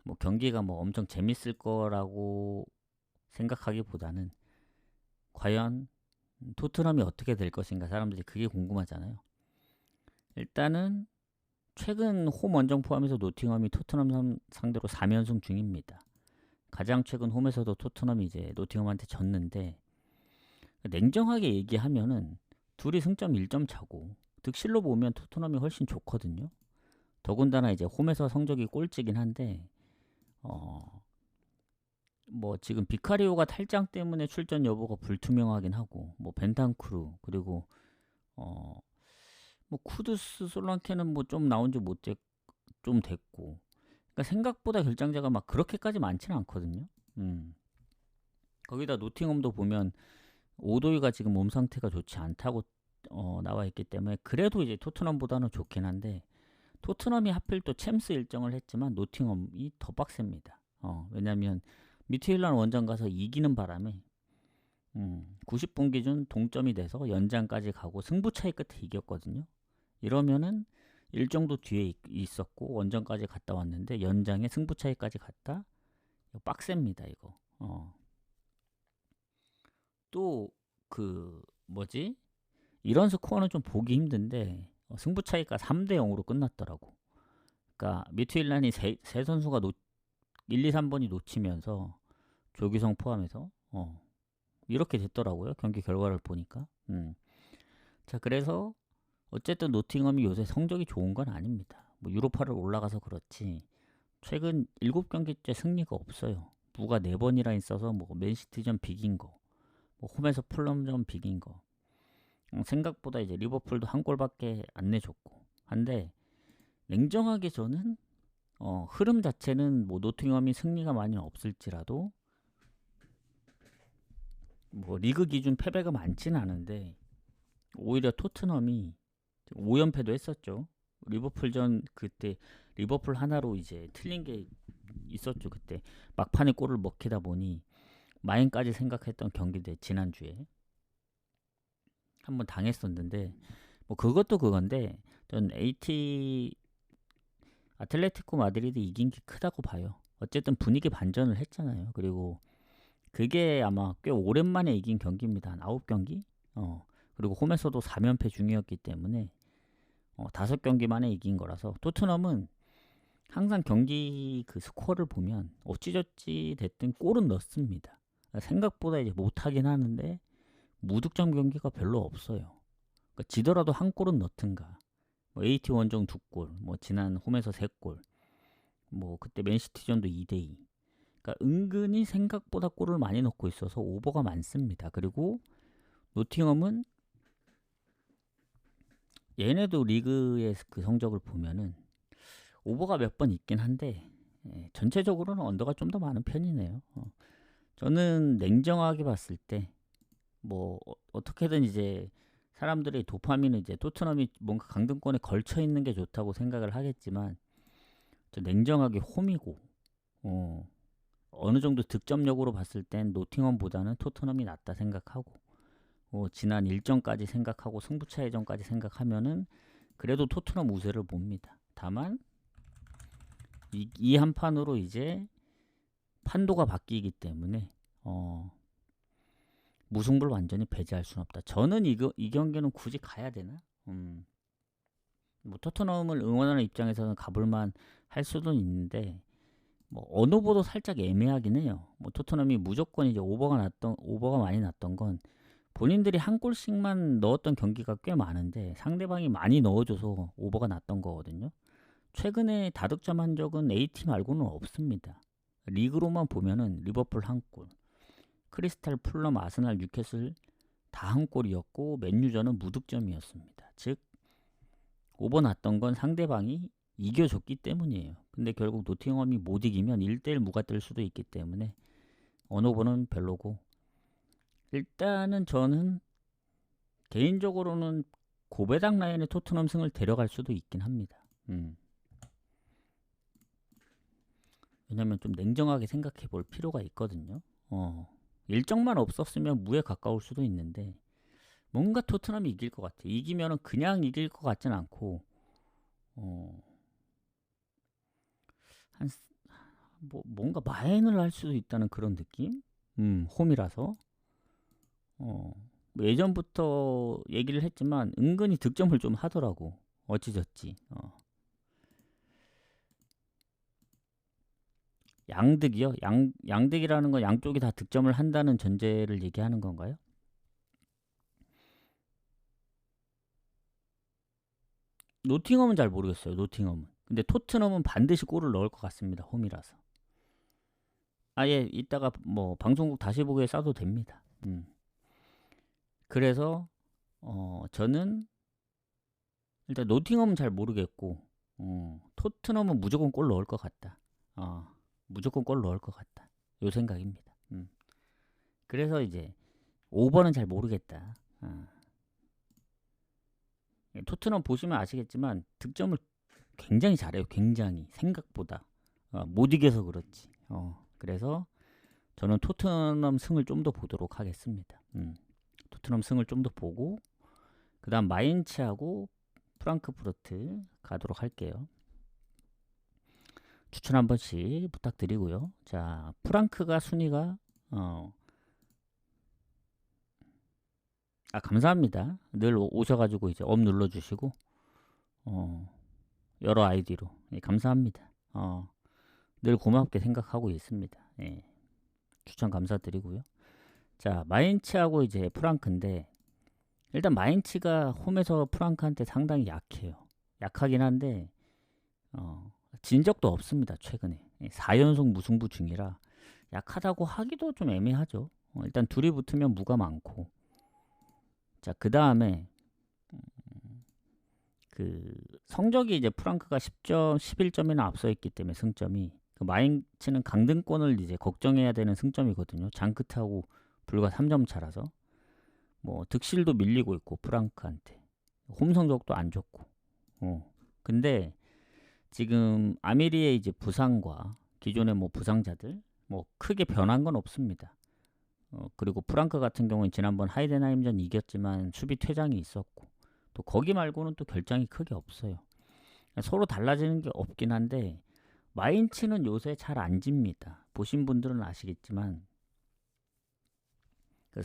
뭐 경기가 뭐 엄청 재밌을 거라고 생각하기보다는 과연 토트넘이 어떻게 될 것인가 사람들이 그게 궁금하잖아요. 일단은 최근 홈 원정 포함해서 노팅엄이 토트넘 상대로 3연승 중입니다. 가장 최근 홈에서도 토트넘이 이제 노팅엄한테 졌는데 냉정하게 얘기하면은 둘이 승점 1점 차고 득실로 보면 토트넘이 훨씬 좋거든요. 더군다나 이제 홈에서 성적이 꼴찌긴 한데 어, 뭐 지금 비카리오가 탈장 때문에 출전 여부가 불투명하긴 하고 뭐 벤탄쿠르 그리고 어, 뭐 쿠두스 솔랑케는 뭐 좀 나온 지 못 좀 됐고 그러니까 생각보다 결장자가 막 그렇게까지 많지는 않거든요. 거기다 노팅엄도 보면 오도이가 지금 몸 상태가 좋지 않다고 나와 있기 때문에 그래도 이제 토트넘보다는 좋긴 한데 토트넘이 하필 또 챔스 일정을 했지만 노팅엄이 더 빡셉니다. 왜냐면 미트윌란 원정 가서 이기는 바람에 90분 기준 동점이 돼서 연장까지 가고 승부차이 끝에 이겼거든요. 이러면은 일정도 뒤에 있었고 원정까지 갔다 왔는데 연장에 승부차이까지 갔다. 이거 빡셉니다 이거. 또 그 뭐지? 이런 스코어는 좀 보기 힘든데 승부차이가 3대 0으로 끝났더라고. 그러니까 미트윌란이 세 선수가 1, 2, 3번이 놓치면서 조규성 포함해서 이렇게 됐더라고요. 경기 결과를 보니까. 자, 그래서 어쨌든 노팅엄이 요새 성적이 좋은 건 아닙니다. 뭐 유로파를 올라가서 그렇지 최근 7경기째 승리가 없어요. 무가 4번이나 있어서 뭐 맨시티전 비긴 거, 뭐 홈에서 풀럼전 비긴 거. 생각보다 이제 리버풀도 한 골밖에 안 내줬고 한데 냉정하게 저는 흐름 자체는 뭐 노팅엄이 승리가 많이 없을지라도 뭐 리그 기준 패배가 많지는 않은데 오히려 토트넘이 5연패도 했었죠. 리버풀전 그때 리버풀 하나로 이제 틀린 게 있었죠. 그때 막판에 골을 먹히다 보니 마인까지 생각했던 경기인데 지난주에 한번 당했었는데 뭐 그것도 그건데 전 아틀레티코 마드리드 이긴 게 크다고 봐요. 어쨌든 분위기 반전을 했잖아요. 그리고 그게 아마 꽤 오랜만에 이긴 경기입니다. 한 9경기? 그리고 홈에서도 4연패 중이었기 때문에 5경기 만에 이긴 거라서 토트넘은 항상 경기 그 스코어를 보면 어찌저찌 됐든 골은 넣습니다. 생각보다 이제 못하긴 하는데 무득점 경기가 별로 없어요. 그러니까 지더라도 한 골은 넣든가. 뭐 AT 원정 2골, 뭐 지난 홈에서 3골, 뭐 그때 맨시티전도 2대2. 그러니까 은근히 생각보다 골을 많이 넣고 있어서 오버가 많습니다. 그리고 노팅엄은 얘네도 리그의 그 성적을 보면은 오버가 몇 번 있긴 한데 전체적으로는 언더가 좀 더 많은 편이네요. 저는 냉정하게 봤을 때 뭐 어떻게든 이제 사람들의 도파민은 이제 토트넘이 뭔가 강등권에 걸쳐 있는 게 좋다고 생각을 하겠지만 저 냉정하게 홈이고 어느 정도 득점력으로 봤을 땐 노팅엄보다는 토트넘이 낫다 생각하고 지난 일정까지 생각하고 승부차 예정까지 생각하면은 그래도 토트넘 우세를 봅니다. 다만 이 한 판으로 이제 판도가 바뀌기 때문에 무승부를 완전히 배제할 수는 없다. 저는 이 경기는 굳이 가야 되나? 뭐 토트넘을 응원하는 입장에서는 가볼만 할 수도 있는데 뭐 어느 보도 살짝 애매하긴 해요. 뭐 토트넘이 무조건 이제 오버가 많이 났던 건 본인들이 한 골씩만 넣었던 경기가 꽤 많은데 상대방이 많이 넣어줘서 오버가 났던 거거든요. 최근에 다득점 한 적은 A팀 말고는 없습니다. 리그로만 보면은 리버풀 한 골, 크리스탈, 풀럼, 아스날, 뉴캐슬 다 한 골이었고 맨유전은 무득점이었습니다. 즉 오버 났던 건 상대방이 이겨줬기 때문이에요. 근데 결국 노팅엄이 못 이기면 1대1 무가 뜰 수도 있기 때문에 언오버는 별로고 일단은 저는 개인적으로는 고배당 라인의 토트넘 승을 데려갈 수도 있긴 합니다. 왜냐면 좀 냉정하게 생각해 볼 필요가 있거든요. 일정만 없었으면 무에 가까울 수도 있는데 뭔가 토트넘이 이길 것 같아. 이기면은 그냥 이길 것 같진 않고 한 뭔가 마인을 할 수도 있다는 그런 느낌? 홈이라서 뭐 예전부터 얘기를 했지만 은근히 득점을 좀 하더라고. 어찌저찌. 양득이요? 양득이라는 건 양쪽이 다 득점을 한다는 전제를 얘기하는 건가요? 노팅엄은 잘 모르겠어요. 노팅엄은. 근데 토트넘은 반드시 골을 넣을 것 같습니다. 홈이라서. 아예 이따가 뭐 방송국 다시 보기에 싸도 됩니다. 그래서 저는 일단 노팅엄은 잘 모르겠고 토트넘은 무조건 골 넣을 것 같다. 무조건 골 넣을 것 같다. 요 생각입니다. 그래서 이제 5번은 잘 모르겠다. 토트넘 보시면 아시겠지만 득점을 굉장히 잘해요. 굉장히 생각보다 못 이겨서 그렇지. 그래서 저는 토트넘 승을 좀 더 보도록 하겠습니다. 토트넘 승을 좀 더 보고 그 다음 마인츠하고 프랑크푸르트 가도록 할게요. 추천 한 번씩 부탁드리고요. 자, 프랑크가 순위가 감사합니다. 늘 오셔가지고 이제 업 눌러주시고 여러 아이디로 감사합니다. 늘 고맙게 생각하고 있습니다. 예. 추천 감사드리고요. 자, 마인츠하고 이제 프랑크인데 일단 마인츠가 홈에서 프랑크한테 상당히 약해요. 약하긴 한데 진 적도 없습니다. 최근에 4연속 무승부 중이라 약하다고 하기도 좀 애매하죠. 일단 둘이 붙으면 무가 많고 자, 그 다음에 그 성적이 이제 프랑크가 10점, 11점이나 앞서 있기 때문에 승점이 그 마인츠는 강등권을 이제 걱정해야 되는 승점이거든요. 장크트하고 불과 3점 차라서 뭐 득실도 밀리고 있고 프랑크한테 홈 성적도 안 좋고 근데 지금 아미리의 이제 부상과 기존의 뭐 부상자들 뭐 크게 변한 건 없습니다. 그리고 프랑크 같은 경우는 지난번 하이덴하임전 이겼지만 수비 퇴장이 있었고 또 거기 말고는 또 결장이 크게 없어요. 서로 달라지는 게 없긴 한데 마인츠는 요새 잘 안 집니다. 보신 분들은 아시겠지만 그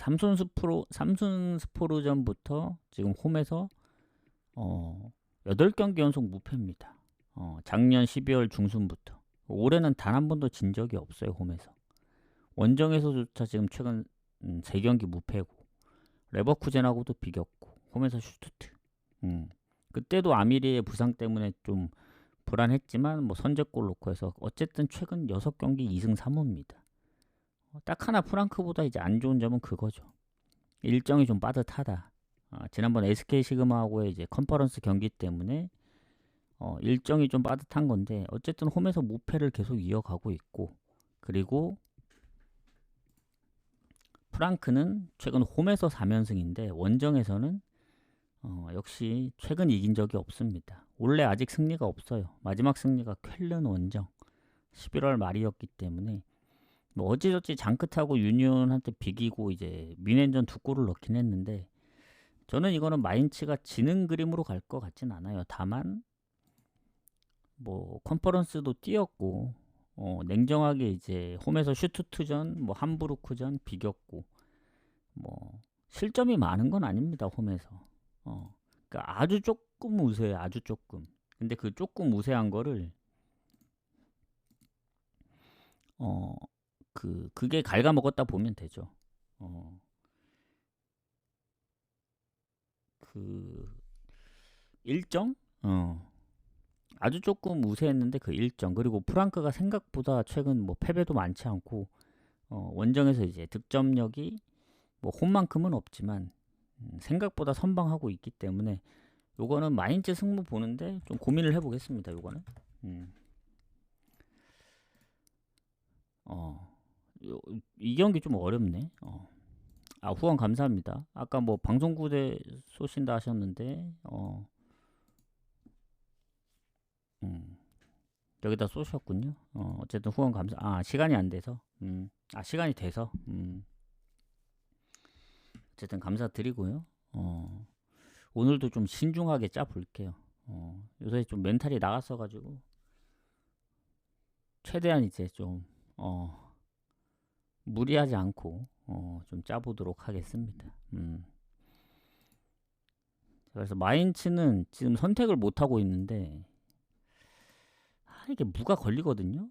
삼순스포르전부터 지금 홈에서 8경기 연속 무패입니다. 작년 12월 중순부터 올해는 단 한 번도 진 적이 없어요. 홈에서. 원정에서조차 지금 최근 3경기 무패고 레버쿠젠하고도 비겼고 홈에서 슈투트 그때도 아미리의 부상 때문에 좀 불안했지만 뭐 선제골 놓고 해서 어쨌든 최근 6경기 2승 3무입니다. 딱 하나 프랑크보다 이제 안 좋은 점은 그거죠. 일정이 좀 빠듯하다. 지난번 SK 시그마하고의 이제 컨퍼런스 경기 때문에 일정이 좀 빠듯한 건데 어쨌든 홈에서 무패를 계속 이어가고 있고 그리고 프랑크는 최근 홈에서 4연승인데 원정에서는 역시 최근 이긴 적이 없습니다. 원래 아직 승리가 없어요. 마지막 승리가 쾰른 원정 11월 말이었기 때문에 뭐 어찌저찌 장크트하고 유니온한테 비기고 이제 미넨전 2골을 넣긴 했는데 저는 이거는 마인츠가 지는 그림으로 갈 것 같진 않아요. 다만 뭐 컨퍼런스도 뛰었고 냉정하게 이제 홈에서 슈투트전 뭐 함부르크전 비겼고 뭐 실점이 많은 건 아닙니다. 홈에서 그러니까 아주 조금 우세해요. 아주 조금. 근데 그 조금 우세한 거를 그게 갉아먹었다 보면 되죠. 그 일정? 아주 조금 우세했는데 그 일정. 그리고 프랑크가 생각보다 최근 뭐 패배도 많지 않고 원정에서 이제 득점력이 뭐 홈만큼은 없지만 생각보다 선방하고 있기 때문에 요거는 마인츠 승부 보는데 좀 고민을 해보겠습니다. 요거는 이 경기 좀 어렵네. 후원 감사합니다. 아까 뭐 방송국에 쏘신다 하셨는데 여기다 쏘셨군요. 어쨌든 후원 감사. 시간이 안 돼서. 시간이 돼서. 어쨌든 감사드리고요. 오늘도 좀 신중하게 짜 볼게요. 요새 좀 멘탈이 나갔어가지고 최대한 이제 좀 무리하지 않고 좀 짜보도록 하겠습니다. 그래서 마인츠는 지금 선택을 못하고 있는데 이게 무가 걸리거든요.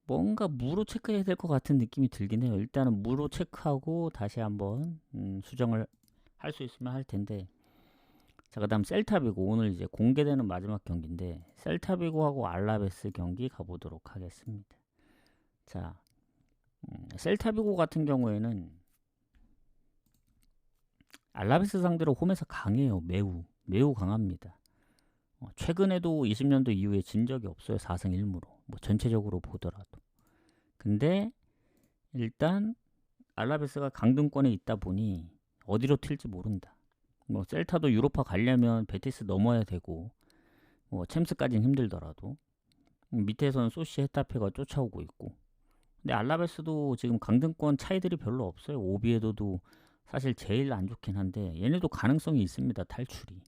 뭔가 무로 체크해야 될 것 같은 느낌이 들긴 해요. 일단은 무로 체크하고 다시 한번 수정을 할 수 있으면 할 텐데 자, 그다음 셀타비고 오늘 이제 공개되는 마지막 경기인데 셀타비고하고 알라베스 경기 가보도록 하겠습니다. 자, 셀타비고 같은 경우에는 알라베스 상대로 홈에서 강해요. 매우 강합니다. 최근에도 20년도 이후에 진 적이 없어요. 4승 1무로. 뭐 전체적으로 보더라도. 근데 일단 알라베스가 강등권에 있다 보니 어디로 튈지 모른다. 뭐 셀타도 유로파 가려면 베티스 넘어야 되고 뭐 챔스까지는 힘들더라도 밑에서는 소시 헤타페가 쫓아오고 있고, 근데 알라베스도 지금 강등권 차이들이 별로 없어요. 오비에도도 사실 제일 안 좋긴 한데 얘네도 가능성이 있습니다. 탈출이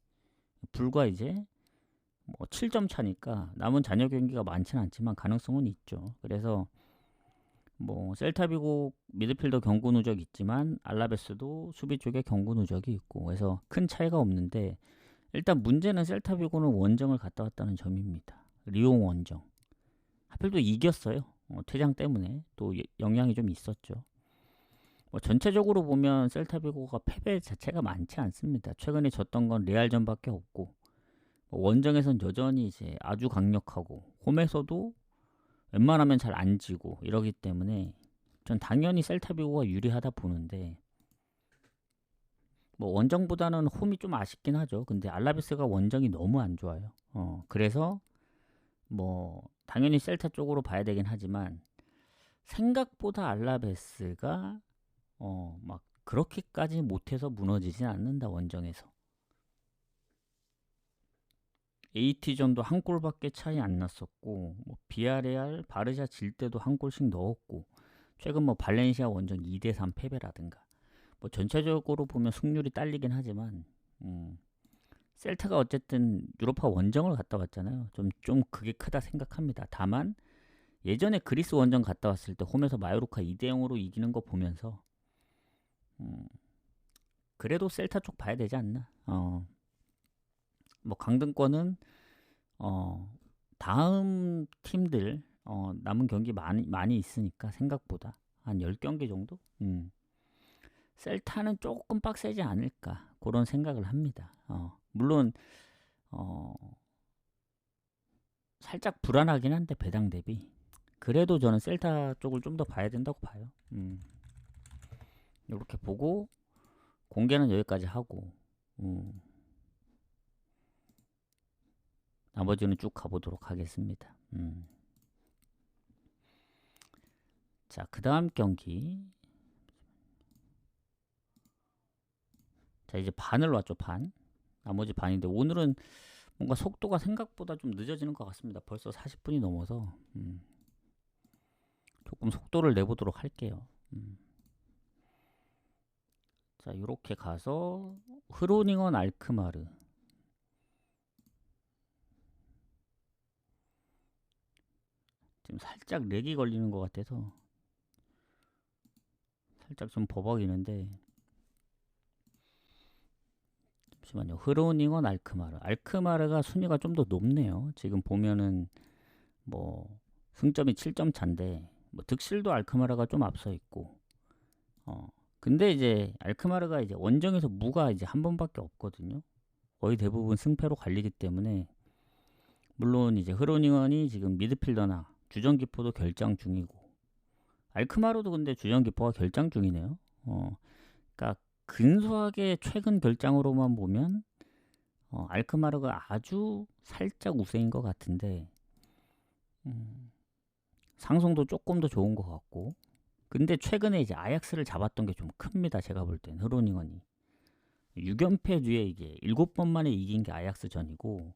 불과 이제 뭐 7점 차니까 남은 잔여 경기가 많지는 않지만 가능성은 있죠. 그래서 뭐 셀타비고 미드필더 경고 누적 있지만 알라베스도 수비 쪽에 경고 누적이 있고, 그래서 큰 차이가 없는데 일단 문제는 셀타비고는 원정을 갔다 왔다는 점입니다. 리옹 원정 하필 또 이겼어요. 퇴장 때문에 또 영향이 좀 있었죠. 뭐 전체적으로 보면 셀타비고가 패배 자체가 많지 않습니다. 최근에 졌던 건 레알전밖에 없고, 원정에선 여전히 이제 아주 강력하고 홈에서도 웬만하면 잘 안 지고 이러기 때문에 전 당연히 셀타비고가 유리하다 보는데, 뭐 원정보다는 홈이 좀 아쉽긴 하죠. 근데 알라베스가 원정이 너무 안 좋아요. 그래서 뭐 당연히 셀타 쪽으로 봐야 되긴 하지만 생각보다 알라베스가 막 그렇게까지 못해서 무너지진 않는다. 원정에서 AT전도 한 골밖에 차이 안 났었고, 뭐 비아레알 바르샤 질 때도 한 골씩 넣었고, 최근 뭐 발렌시아 원정 2대3 패배라든가, 뭐 전체적으로 보면 승률이 딸리긴 하지만 셀타가 어쨌든 유로파 원정을 갔다 왔잖아요. 좀 그게 크다 생각합니다. 다만 예전에 그리스 원정 갔다 왔을 때 홈에서 마요르카 2대0으로 이기는 거 보면서 그래도 셀타 쪽 봐야 되지 않나. 뭐 강등권은 다음 팀들 남은 경기 많이 있으니까 생각보다 한 10경기 정도? 셀타는 조금 빡세지 않을까 그런 생각을 합니다. 물론 살짝 불안하긴 한데 배당 대비 그래도 저는 셀타 쪽을 좀 더 봐야 된다고 봐요. 이렇게 보고 공개는 여기까지 하고 나머지는 쭉 가보도록 하겠습니다. 자, 그 다음 경기. 자, 이제 반을 왔죠. 반. 나머지 반인데 오늘은 뭔가 속도가 생각보다 좀 늦어지는 것 같습니다. 벌써 40분이 넘어서 조금 속도를 내보도록 할게요. 자, 요렇게 가서 흐로닝언 알크마르. 지금 살짝 렉이 걸리는 것 같아서 살짝 좀 버벅이는데, 잠시만요. 흐로닝언 알크마르. 알크마르가 순위가 좀 더 높네요. 지금 보면은 뭐 승점이 7점 차인데 뭐 득실도 알크마르가 좀 앞서 있고, 근데 이제 알크마르가 이제 원정에서 무가 이제 한 번밖에 없거든요. 거의 대부분 승패로 갈리기 때문에, 물론 이제 흐로닝언이 지금 미드필더나 주전기포도 결장 중이고, 알크마르도 근데 주전기포가 결장 중이네요. 그러니까 근소하게 최근 결장으로만 보면 알크마르가 아주 살짝 우세인 것 같은데, 상성도 조금 더 좋은 것 같고, 근데 최근에 이제 아약스를 잡았던 게 좀 큽니다. 제가 볼 땐 흐로닝언이 6연패 뒤에 이게 7번 만에 이긴 게 아약스 전이고,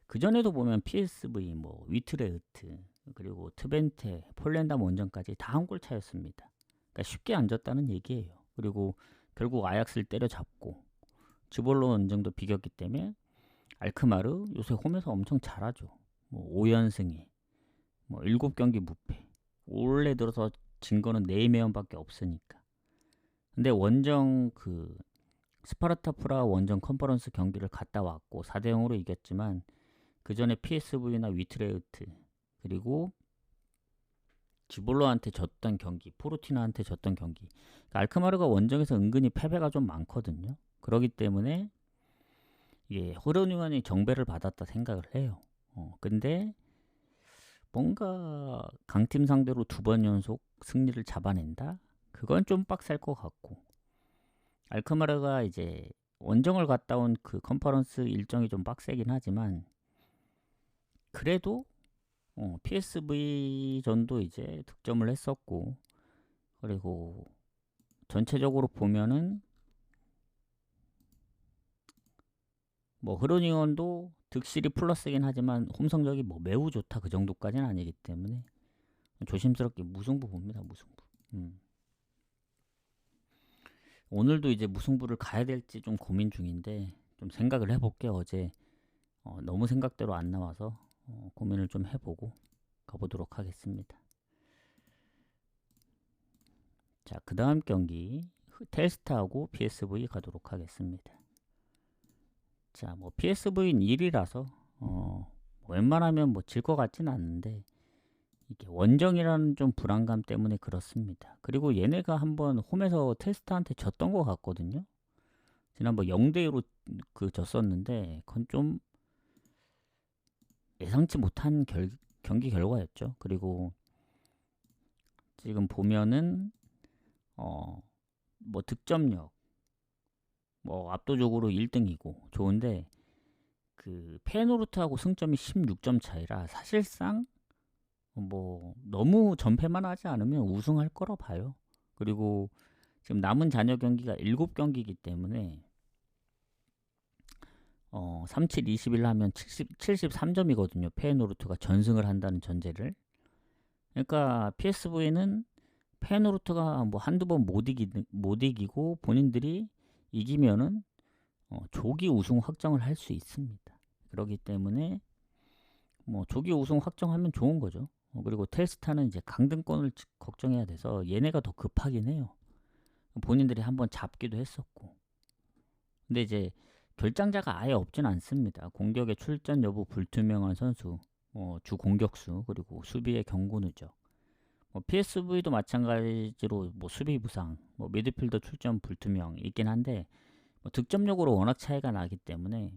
그 전에도 보면 PSV, 뭐 위트레흐트, 그리고 트벤테, 폴란담 원정까지 다 한 골 차였습니다. 그러니까 쉽게 안 졌다는 얘기예요. 그리고 결국 아약스를 때려잡고 즈볼로 원정도 비겼기 때문에 알크마르 요새 홈에서 엄청 잘하죠. 뭐 5연승에 뭐 7경기 무패. 올해 들어서 진 거는 4매연밖에 없으니까. 근데 원정 그 스파르타 프라 원정 컨퍼런스 경기를 갔다 왔고 4대0으로 이겼지만, 그 전에 PSV나 위트레흐트 그리고 지볼로한테 졌던 경기, 포르티나한테 졌던 경기, 그러니까 알크마르가 원정에서 은근히 패배가 좀 많거든요. 그렇기 때문에 이게 허르니원이 정배를 받았다 생각을 해요. 근데 뭔가 강팀 상대로 2번 연속 승리를 잡아낸다? 그건 좀 빡셀 것 같고, 알크마르가 이제 원정을 갔다 온 그 컨퍼런스 일정이 좀 빡세긴 하지만, 그래도 PSV 전도 이제 득점을 했었고, 그리고 전체적으로 보면은 뭐 흐로닝원도 득실이 플러스긴 하지만 홈 성적이 뭐 매우 좋다 그 정도까지는 아니기 때문에 조심스럽게 무승부 봅니다. 무승부. 오늘도 이제 무승부를 가야 될지 좀 고민 중인데 좀 생각을 해볼게요. 어제 너무 생각대로 안 나와서 고민을 좀 해보고 가보도록 하겠습니다. 자, 그 다음 경기 텔스타하고 PSV 가도록 하겠습니다. 자, 뭐 PSV는 1위라서 웬만하면 뭐 질 것 같지는 않는데 이게 원정이라는 좀 불안감 때문에 그렇습니다. 그리고 얘네가 한번 홈에서 텔스타한테 졌던 것 같거든요. 지난번 0대2로 그 졌었는데 그건 좀 예상치 못한 경기 결과였죠. 그리고 지금 보면은 뭐 득점력 뭐 압도적으로 1등이고 좋은데 그 페노르트하고 승점이 16점 차이라 사실상 뭐 너무 전패만 하지 않으면 우승할 거라 봐요. 그리고 지금 남은 잔여 경기가 7경기이기 때문에 37, 21 하면 73점이거든요. 페노르트가 전승을 한다는 전제를. 그러니까 PSV는 페노르트가 뭐 한두 번 못 이기고 본인들이 이기면은 조기 우승 확정을 할 수 있습니다. 그렇기 때문에 뭐 조기 우승 확정하면 좋은 거죠. 그리고 텔스타는 이제 강등권을 걱정해야 돼서 얘네가 더 급하긴 해요. 본인들이 한번 잡기도 했었고. 근데 이제 결장자가 아예 없진 않습니다. 공격의 출전 여부 불투명한 선수, 주 공격수, 그리고 수비의 경고 누적. PSV도 마찬가지로 뭐 수비 부상, 뭐 미드필더 출전 불투명 있긴 한데 득점력으로 워낙 차이가 나기 때문에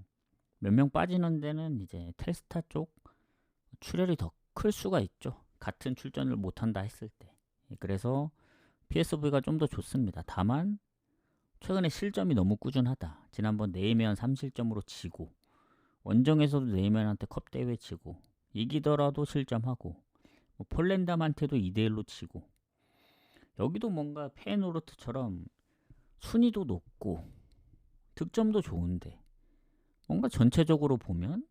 몇 명 빠지는 데는 이제 텔스타 쪽 출혈이 더 클 수가 있죠. 같은 출전을 못한다 했을 때. 그래서 PSV가 좀 더 좋습니다. 다만 최근에 실점이 너무 꾸준하다. 지난번 네이면 3실점으로 지고 원정에서도 네이면한테 컵대회 지고 이기더라도 실점하고 폴란드한테도 2대1로 치고 여기도 뭔가 페노르트처럼 순위도 높고 득점도 좋은데 뭔가 전체적으로 보면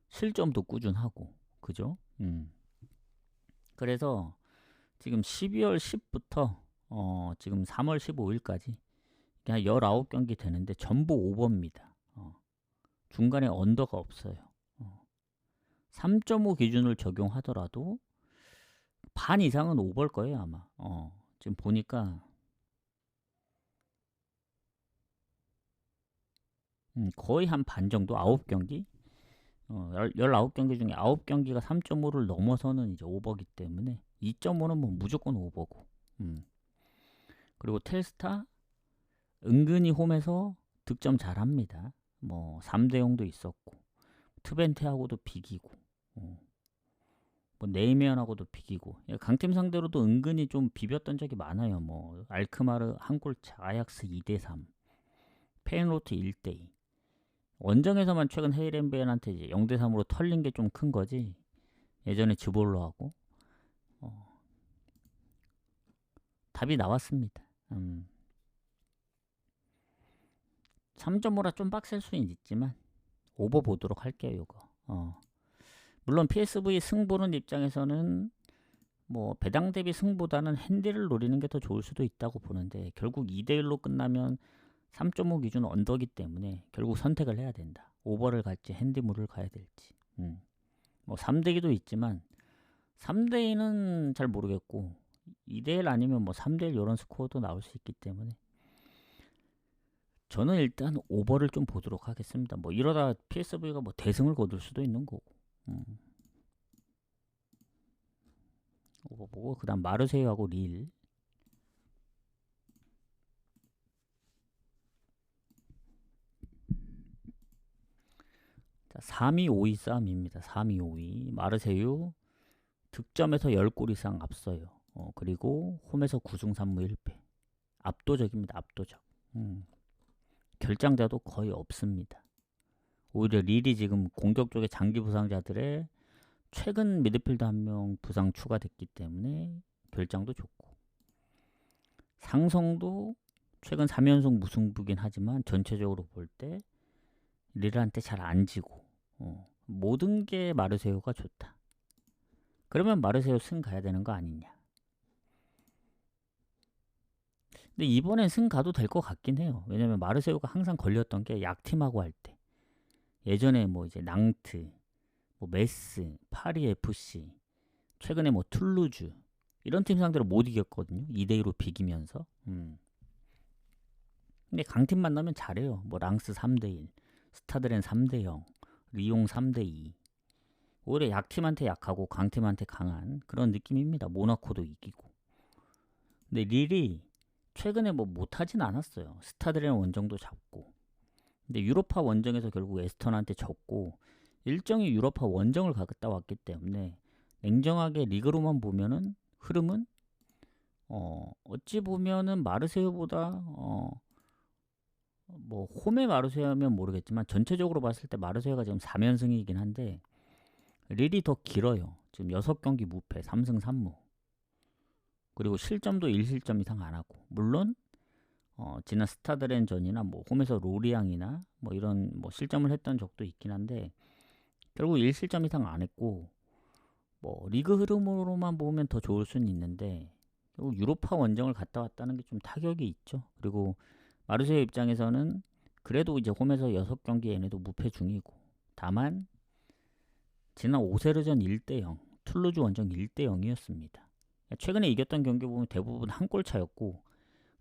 실점도 꾸준하고 그죠? 그래서 지금 12월 10부터 지금 3월 15일까지 그냥 19경기 되는데 전부 오버입니다. 중간에 언더가 없어요. 3.5 기준을 적용하더라도 반 이상은 오버일 거예요 아마. 지금 보니까 거의 한 반 정도 9경기 19경기 중에 9경기가 3.5를 넘어서는 이제 오버기 때문에 2.5는 뭐 무조건 오버고 그리고 텔스타 은근히 홈에서 득점 잘합니다. 뭐 3대0도 있었고 트벤테하고도 비기고 뭐 네이면하고도 비기고 강팀 상대로도 은근히 좀 비볐던 적이 많아요. 뭐 알크마르 한 골차, 아약스 2대3, 페인로트 1대2 원정에서만 최근 헤이렌베한테 이제 0대3으로 털린 게 좀 큰 거지. 예전에 즈볼로하고 답이 나왔습니다. 3.5라 좀 빡셀 수는 있지만 오버 보도록 할게요. 이거 물론 PSV 승 보는 입장에서는 뭐 배당 대비 승보다는 핸디를 노리는 게 더 좋을 수도 있다고 보는데 결국 2대1로 끝나면 3.5 기준 언더기 때문에 결국 선택을 해야 된다. 오버를 갈지 핸디물을 가야 될지. 뭐 3대2도 있지만 3대2는 잘 모르겠고 2대1 아니면 뭐 3대1 이런 스코어도 나올 수 있기 때문에 저는 일단 오버를 좀 보도록 하겠습니다. 뭐 이러다 PSV가 뭐 대승을 거둘 수도 있는 거고. 오버 보고 그다음 마르세유하고 릴. 자, 3위, 5위 싸움입니다. 3위, 5위. 마르세유 득점에서 10골 이상 앞서요. 그리고 홈에서 9승 3무 1패. 압도적입니다. 압도적. 결장자도 거의 없습니다. 오히려 릴이 지금 공격 쪽에 장기 부상자들의 최근 미드필더 한 명 부상 추가됐기 때문에 결장도 좋고, 상성도 최근 3연속 무승부긴 하지만 전체적으로 볼 때 릴한테 잘 안 지고 모든 게 마르세유가 좋다. 그러면 마르세유 승 가야 되는 거 아니냐. 근데 이번엔 승 가도 될 것 같긴 해요. 왜냐면 마르세유가 항상 걸렸던 게 약팀하고 할 때. 예전에 뭐 이제 낭트, 뭐 메스, 파리 FC, 최근에 뭐 툴루즈 이런 팀 상대로 못 이겼거든요. 2대2로 비기면서. 근데 강팀 만나면 잘해요. 뭐 랑스 3대1, 스타드렌 3대0, 리옹 3대2. 오히려 약팀한테 약하고 강팀한테 강한 그런 느낌입니다. 모나코도 이기고. 근데 릴이 최근에 뭐 못하진 않았어요. 스타드렌 원정도 잡고. 근데 유로파 원정에서 결국 에스턴한테 졌고, 일정이 유로파 원정을 갔다 왔기 때문에 냉정하게 리그로만 보면은 흐름은 어찌 보면은 마르세유보다 뭐 홈의 마르세유면 모르겠지만 전체적으로 봤을 때 마르세유가 지금 4연승이긴 한데 릴이 더 길어요. 지금 6경기 무패 3승 3무. 그리고 실점도 1실점 이상 안 하고, 물론 지난 스타드렌전이나 뭐 홈에서 로리앙이나 뭐 이런 뭐 실점을 했던 적도 있긴 한데 결국 1실점 이상 안 했고, 뭐 리그 흐름으로만 보면 더 좋을 수는 있는데 결국 유로파 원정을 갔다 왔다는 게 좀 타격이 있죠. 그리고 마르세유 입장에서는 그래도 이제 홈에서 6경기 얘네도 무패 중이고, 다만 지난 오세르전 1대0, 툴루즈 원정 1대0이었습니다. 최근에 이겼던 경기 보면 대부분 한 골 차였고,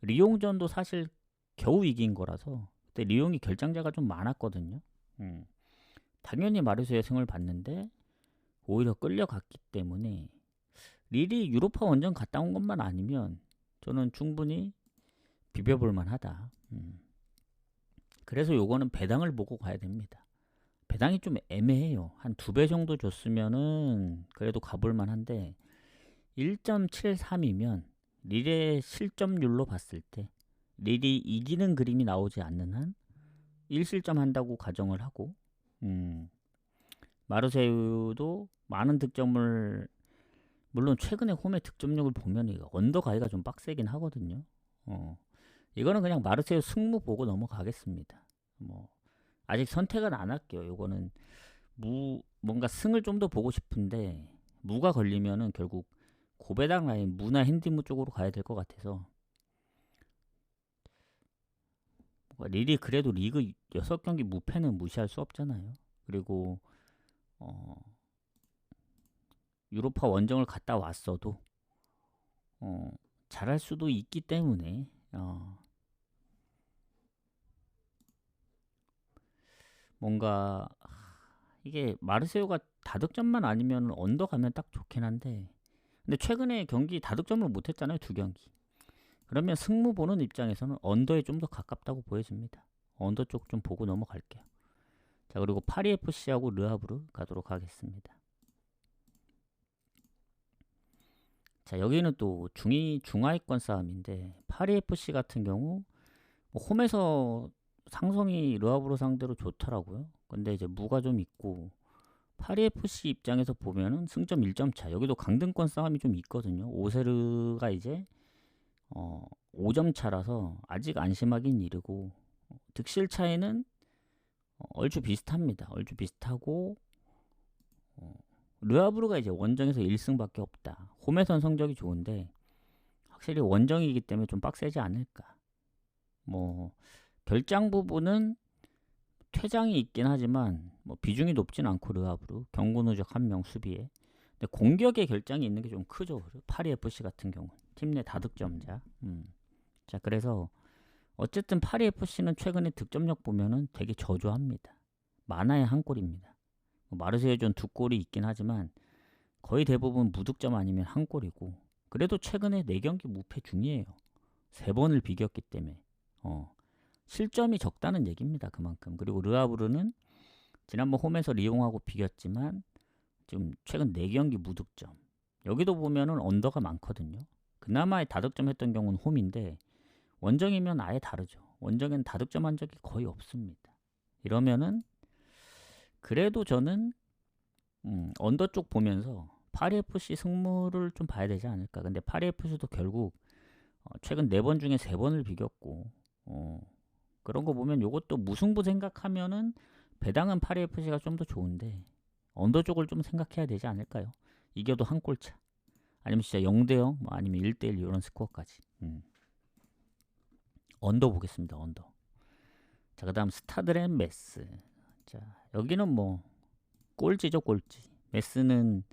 리옹전도 사실 겨우 이긴 거라서 그때 리옹이 결장자가 좀 많았거든요. 당연히 마르세유의 승을 봤는데 오히려 끌려갔기 때문에 릴이 유로파 원정 갔다 온 것만 아니면 저는 충분히 비벼볼 만하다. 그래서 요거는 배당을 보고 가야 됩니다. 배당이 좀 애매해요. 한 2배 정도 줬으면은 그래도 가볼 만한데 1.73이면 릴의 실점률로 봤을 때 릴이 이기는 그림이 나오지 않는 한 1실점 한다고 가정을 하고, 마르세유도 많은 득점을, 물론 최근에 홈의 득점력을 보면 이거 언더 가기가 좀 빡세긴 하거든요. 이거는 그냥 마르세유 승무 보고 넘어가겠습니다. 뭐 아직 선택은 안 할게요. 이거는 뭔가 승을 좀 더 보고 싶은데 무가 걸리면은 결국 고배당 라인 무나 핸디무 쪽으로 가야 될 것 같아서, 릴이 그래도 리그 6경기 무패는 무시할 수 없잖아요. 그리고 유로파 원정을 갔다 왔어도 잘할 수도 있기 때문에 뭔가 이게 마르세유가 다득점만 아니면 언더 가면 딱 좋긴 한데, 근데 최근에 경기 다득점을 못했잖아요. 2경기. 그러면 승무 보는 입장에서는 언더에 좀 더 가깝다고 보여집니다. 언더 쪽 좀 보고 넘어갈게요. 자, 그리고 파리 FC하고 르하브르 가도록 하겠습니다. 자, 여기는 또 중하위권 싸움인데 파리 FC 같은 경우 뭐 홈에서 상성이 르하브르 상대로 좋더라고요. 근데 이제 무가 좀 있고, 파리 FC 입장에서 보면은 승점 1점 차. 여기도 강등권 싸움이 좀 있거든요. 오세르가 이제 5점 차라서 아직 안심하긴 이르고, 득실 차이는 얼추 비슷합니다. 얼추 비슷하고, 르하브르가 이제 원정에서 1승밖에 없다. 홈에선 성적이 좋은데 확실히 원정이기 때문에 좀 빡세지 않을까. 뭐 결장 부분은 퇴장이 있긴 하지만 뭐 비중이 높진 않고, 르하브르 경고 누적 1명 수비에. 근데 공격에 결장이 있는 게 좀 크죠. 파리 FC 같은 경우 팀 내 다득점자. 자, 그래서 어쨌든 파리 FC는 최근에 득점력 보면은 되게 저조합니다. 많아야 한 골입니다. 마르세유전 2골이 있긴 하지만 거의 대부분 무득점 아니면 한 골이고, 그래도 최근에 4경기 무패 중이에요. 3번을 비겼기 때문에 실점이 적다는 얘기입니다. 그만큼. 그리고 르하브르는 지난번 홈에서 리옹하고 비겼지만 지금 최근 4경기 무득점. 여기도 보면은 언더가 많거든요. 그나마 다득점 했던 경우는 홈인데 원정이면 아예 다르죠. 원정엔 다득점한 적이 거의 없습니다. 이러면은 그래도 저는 언더 쪽 보면서 파리FC 승무를 좀 봐야 되지 않을까. 근데 파리FC도 결국 최근 4번 중에 3번을 비겼고 그런 거 보면 요것도 무승부 생각하면은 배당은 파리FC가 좀 더 좋은데 언더 쪽을 좀 생각해야 되지 않을까요? 이겨도 한 골차 아니면 진짜 0대0 뭐 아니면 1대1 이런 스코어까지 언더 보겠습니다. 언더. 자, 그 다음 스타드렌 메스. 자, 여기는 뭐 꼴찌죠, 꼴찌. 메스는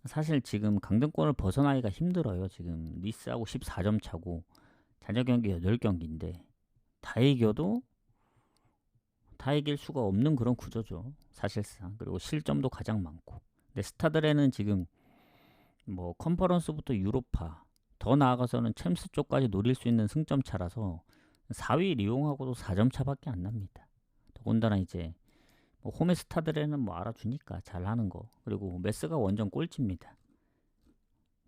사실 지금 강등권을 벗어나기가 힘들어요. 지금 니스하고 14점 차고 잔여 경기 8경기인데 다 이겨도 다 이길 수가 없는 그런 구조죠. 사실상. 그리고 실점도 가장 많고. 근데 스타드렌은 지금 뭐 컨퍼런스부터 유로파 더 나아가서는 챔스 쪽까지 노릴 수 있는 승점 차라서 4위 리옹하고도 4점 차밖에 안 납니다. 더군다나 이제 뭐 홈의 스타드렌은 뭐 알아주니까 잘하는 거. 그리고 메스가 원정 꼴찌입니다.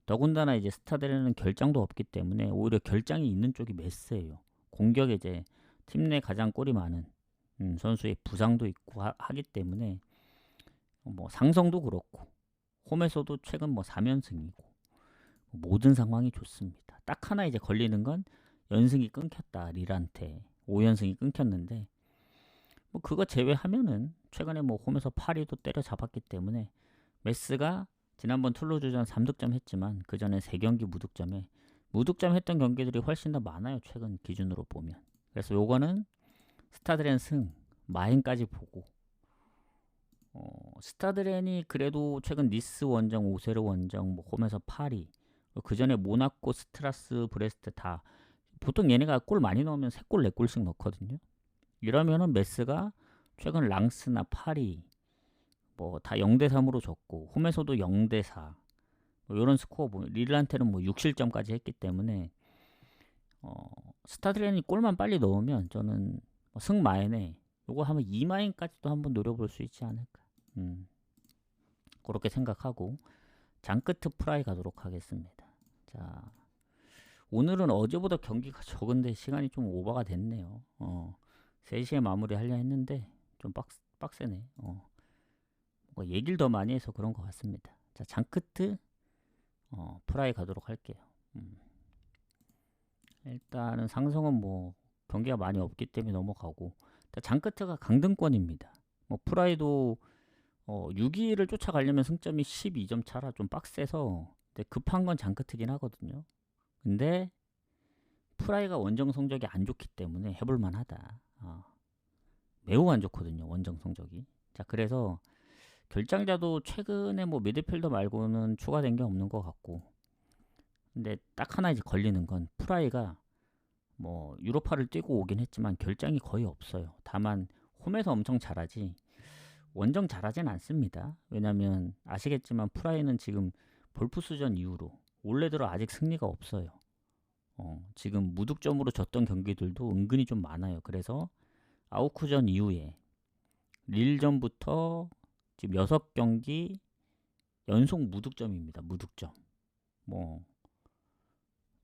더군다나 이제 스타드렌은 결장도 없기 때문에 오히려 결장이 있는 쪽이 메스예요. 공격에 이제 팀 내 가장 골이 많은 선수의 부상도 있고 하기 때문에 뭐 상성도 그렇고 홈에서도 최근 뭐 3연승이고 모든 상황이 좋습니다. 딱 하나 이제 걸리는 건 연승이 끊겼다. 릴한테 5연승이 끊겼는데 뭐 그거 제외하면은 최근에 뭐 홈에서 파리도 때려잡았기 때문에 메스가 지난번 툴루즈전 3득점 했지만 그 전에 3경기 무득점에 무득점 했던 경기들이 훨씬 더 많아요. 최근 기준으로 보면. 그래서 요거는 스타드렌 승 마인까지 보고 스타드렌이 그래도 최근 니스 원정, 오세르 원정, 뭐 홈에서 파리, 그 전에 모나코, 스트라스, 브레스트 다 보통 얘네가 골 많이 넣으면 3골, 4골씩 넣거든요. 이러면은 메스가 최근 랑스나 파리 뭐 다 0대3으로 졌고 홈에서도 0대4 뭐 이런 스코어 보면 릴한테는 뭐 6실점까지 했기 때문에 스타드렌이 골만 빨리 넣으면 저는 승마인에 요거 하면 2마인까지도 한번 노려볼 수 있지 않을까. 그렇게 생각하고 장크트 프라이 가도록 하겠습니다. 자, 오늘은 어제보다 경기가 적은데 시간이 좀 오버가 됐네요. 3시에 마무리 하려 했는데 좀 빡세네. 뭐 얘기를 더 많이 해서 그런 것 같습니다. 자, 장크트 프라이 가도록 할게요. 일단은 상성은 뭐 경기가 많이 없기 때문에 넘어가고 장크트가 강등권입니다. 뭐 프라이도 6위를 쫓아가려면 승점이 12점 차라 좀 빡세서 급한 건 장크트긴 하거든요. 근데 프라이가 원정 성적이 안 좋기 때문에 해볼만 하다. 매우 안 좋거든요. 원정 성적이. 자, 그래서 결장자도 최근에 뭐 미드필더 말고는 추가된 게 없는 것 같고 근데 딱 하나 이제 걸리는 건 프라이가 뭐 유로파를 뛰고 오긴 했지만 결장이 거의 없어요. 다만 홈에서 엄청 잘하지 원정 잘하진 않습니다. 왜냐면 아시겠지만 프라이는 지금 볼프스전 이후로 올해 들어 아직 승리가 없어요. 지금 무득점으로 졌던 경기들도 은근히 좀 많아요. 그래서 아우크전 이후에 릴전부터 지금 6경기 연속 무득점입니다. 무득점. 뭐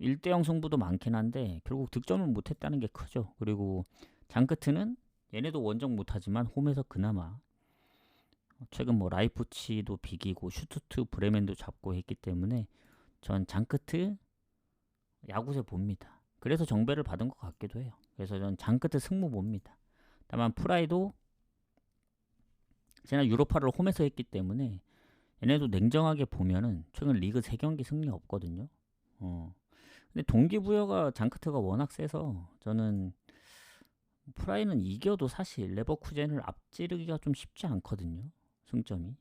1대0 승부도 많긴 한데 결국 득점을 못했다는 게 크죠. 그리고 장크트는 얘네도 원정 못하지만 홈에서 그나마 최근 뭐 라이프치도 비기고 슈투트 브레멘도 잡고 했기 때문에 전 장크트 야구세 봅니다. 그래서 정배를 받은 것 같기도 해요. 그래서 전 장크트 승무 봅니다. 다만 프라이도 지난 유로파를 홈에서 했기 때문에 얘네도 냉정하게 보면은 최근 리그 3경기 승리 없거든요. 근데 동기부여가 장크트가 워낙 세서 저는 프라이는 이겨도 사실 레버쿠젠을 앞지르기가 좀 쉽지 않거든요. 승점이.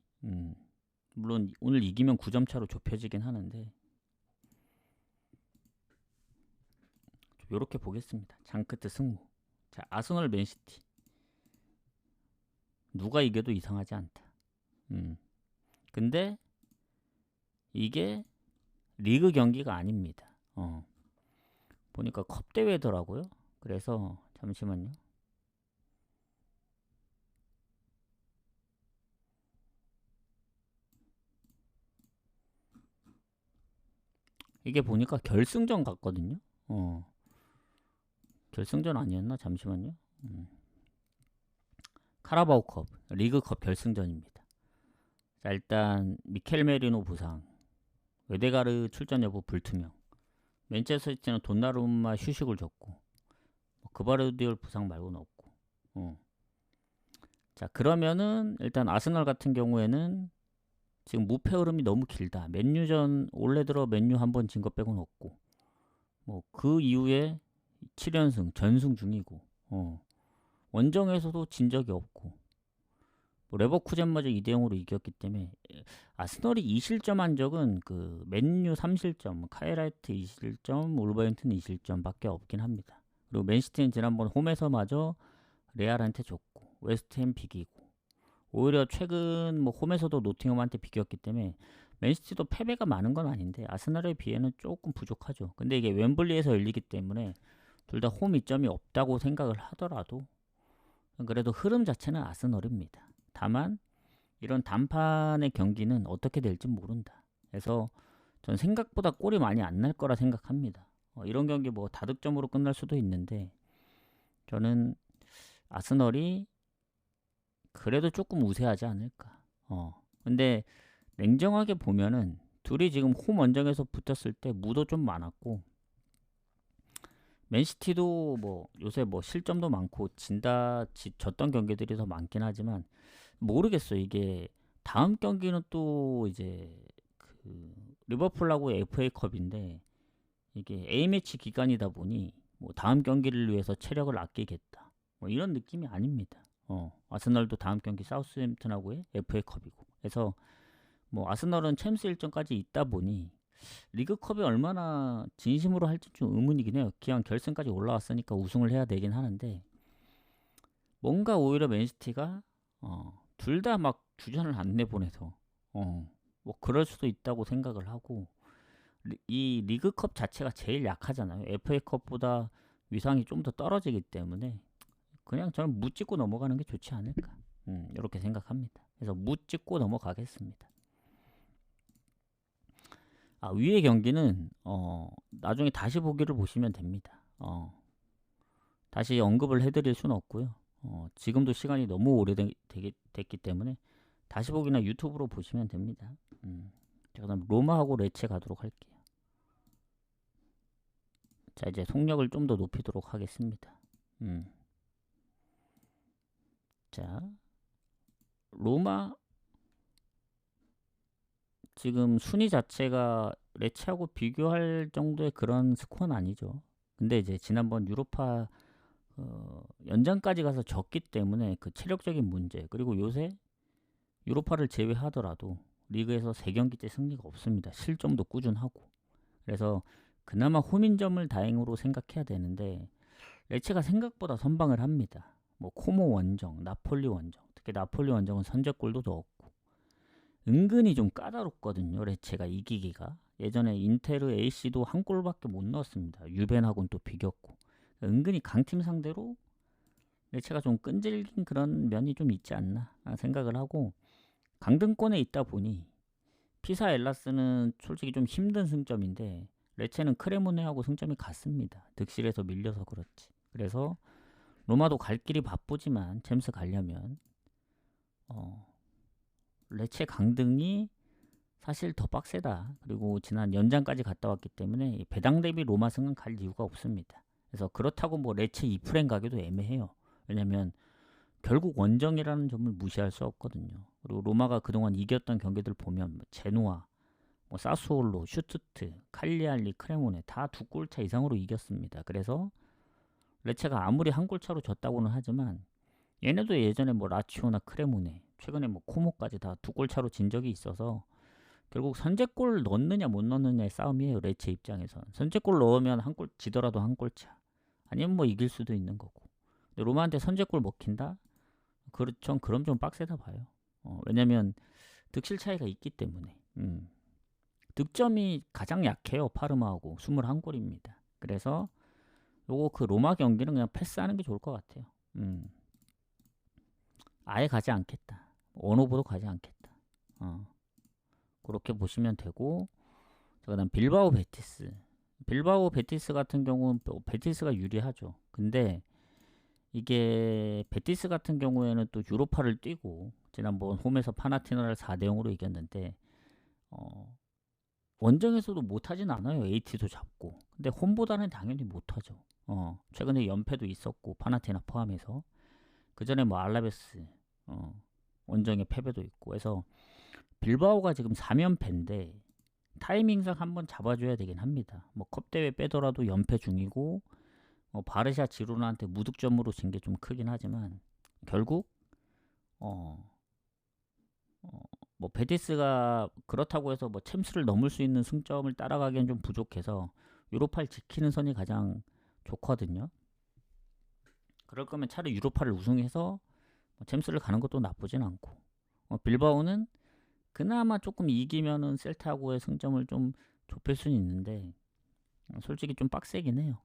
물론 오늘 이기면 9점 차로 좁혀지긴 하는데 요렇게 보겠습니다. 장크트 승무. 자, 아스널 맨시티. 누가 이겨도 이상하지 않다. 근데 이게 리그 경기가 아닙니다. 보니까 컵 대회더라고요. 그래서 잠시만요. 이게 보니까 결승전 같거든요. 결승전 아니었나? 잠시만요. 카라바오컵, 리그컵 결승전입니다. 자, 일단 미켈 메리노 부상, 외데가르 출전 여부 불투명, 맨체스터 시티는 돈나루마 휴식을 줬고, 그바르디올 부상 말고는 없고. 자, 그러면은 일단 아스널 같은 경우에는 지금 무패 흐름이 너무 길다. 맨유전 올해 들어 맨유 한 번 진 것 빼고는 없고, 뭐 그 이후에 7연승 전승 중이고, 원정에서도 진 적이 없고, 뭐 레버쿠젠마저 2대0으로 이겼기 때문에 아스널이 2실점한 적은 그 맨유 3실점, 카이라이트 2실점, 울버햄튼 2실점밖에 없긴 합니다. 그리고 맨시티는 지난번 홈에서마저 레알한테 졌고, 웨스트햄 비기고, 오히려 최근 뭐 홈에서도 노팅엄한테 비겼기 때문에 맨시티도 패배가 많은 건 아닌데 아스널에 비해는 조금 부족하죠. 근데 이게 웸블리에서 열리기 때문에 둘 다 홈 이점이 없다고 생각을 하더라도 그래도 흐름 자체는 아스널입니다. 다만 이런 단판의 경기는 어떻게 될지 모른다. 그래서 전 생각보다 골이 많이 안 날 거라 생각합니다. 이런 경기 뭐 다득점으로 끝날 수도 있는데 저는 아스널이 그래도 조금 우세하지 않을까. 근데 냉정하게 보면은 둘이 지금 홈 원정에서 붙었을 때 무도 좀 많았고 맨시티도 뭐 요새 뭐 실점도 많고 졌던 경기들이 더 많긴 하지만 모르겠어. 이게 다음 경기는 또 이제 그 리버풀하고 FA컵인데 이게 A매치 기간이다 보니 뭐 다음 경기를 위해서 체력을 아끼겠다. 뭐 이런 느낌이 아닙니다. 아스널도 다음 경기 사우스햄튼하고의 FA컵이고. 그래서 뭐 아스널은 챔스 일정까지 있다 보니 리그컵이 얼마나 진심으로 할지 좀 의문이긴 해요. 기왕 결승까지 올라왔으니까 우승을 해야 되긴 하는데 뭔가 오히려 맨시티가 둘 다 막 주전을 안 내보내서 뭐 그럴 수도 있다고 생각을 하고 이 리그컵 자체가 제일 약하잖아요. FA컵보다 위상이 좀 더 떨어지기 때문에 그냥 저는 무 찍고 넘어가는 게 좋지 않을까 이렇게 생각합니다. 그래서 무 찍고 넘어가겠습니다. 위의 경기는 나중에 다시 보기를 보시면 됩니다. 다시 언급을 해드릴 수는 없고요. 지금도 시간이 너무 오래됐기 때문에 다시 보기나 유튜브로 보시면 됩니다. 자, 그다음 로마하고 레체 가도록 할게요. 자, 이제 속력을 좀 더 높이도록 하겠습니다. 자, 로마 지금 순위 자체가 레체하고 비교할 정도의 그런 스코어는 아니죠. 근데 이제 지난번 유로파 연장까지 가서 졌기 때문에 그 체력적인 문제 그리고 요새 유로파를 제외하더라도 리그에서 3경기째 승리가 없습니다. 실점도 꾸준하고 그래서 그나마 홈인점을 다행으로 생각해야 되는데 레체가 생각보다 선방을 합니다. 뭐 코모 원정, 나폴리 원정 특히 나폴리 원정은 선제골도 넣었고 은근히 좀 까다롭거든요. 레체가 이기기가 예전에 인테르 AC도 한 골밖에 못 넣었습니다. 유벤하고는 또 비겼고 은근히 강팀 상대로 레체가 좀 끈질긴 그런 면이 좀 있지 않나 생각을 하고 강등권에 있다 보니 피사 엘라스는 솔직히 좀 힘든 승점인데 레체는 크레모네하고 승점이 같습니다. 득실에서 밀려서 그렇지. 그래서 로마도 갈 길이 바쁘지만 챔스 가려면 레체 강등이 사실 더 빡세다. 그리고 지난 연장까지 갔다 왔기 때문에 배당 대비 로마승은 갈 이유가 없습니다. 그래서 그렇다고 뭐 레체 2프랭 가기도 애매해요. 왜냐면 결국 원정이라는 점을 무시할 수 없거든요. 그리고 로마가 그동안 이겼던 경기들 보면 뭐 제노아, 뭐 사수올로, 슈투트, 칼리알리, 크레모네 다 2골차 이상으로 이겼습니다. 그래서 레체가 아무리 한 골차로 졌다고는 하지만 얘네도 예전에 뭐 라치오나 크레모네, 최근에 뭐 코모까지 다 2골차로 진 적이 있어서 결국 선제골 넣느냐 못 넣느냐의 싸움이에요. 레체 입장에선 선제골 넣으면 한 골 지더라도 한 골차 아니면 뭐 이길 수도 있는 거고. 근데 로마한테 선제골 먹힌다? 그렇죠. 그럼 좀 빡세다 봐요. 왜냐면 득실 차이가 있기 때문에. 득점이 가장 약해요. 파르마하고 21골입니다. 그래서 요거 그 로마 경기는 그냥 패스하는 게 좋을 것 같아요. 아예 가지 않겠다. 원오버도 가지 않겠다. 그렇게 보시면 되고 자, 그다음 빌바오 베티스. 빌바오 베티스 같은 경우는 베티스가 유리하죠. 근데 이게 베티스 같은 경우에는 또 유로파를 뛰고 지난번 홈에서 파나티나를 4대0으로 이겼는데 원정에서도 못하진 않아요. AT도 잡고. 근데 홈보다는 당연히 못하죠. 최근에 연패도 있었고 파나티나 포함해서 그 전에 뭐 알라베스 원정에 패배도 있고 해서 빌바오가 지금 3연패인데 타이밍상 한번 잡아줘야 되긴 합니다. 뭐 컵대회 빼더라도 연패 중이고 바르샤 지로나한테 무득점으로 진 게 좀 크긴 하지만 결국 뭐 베티스가 그렇다고 해서 뭐 챔스를 넘을 수 있는 승점을 따라가기엔 좀 부족해서 유로파를 지키는 선이 가장 좋거든요. 그럴 거면 차라리 유로파를 우승해서 뭐 챔스를 가는 것도 나쁘진 않고 빌바오는 그나마 조금 이기면은 셀타하고의 승점을 좀 좁힐 수는 있는데 솔직히 좀 빡세긴 해요.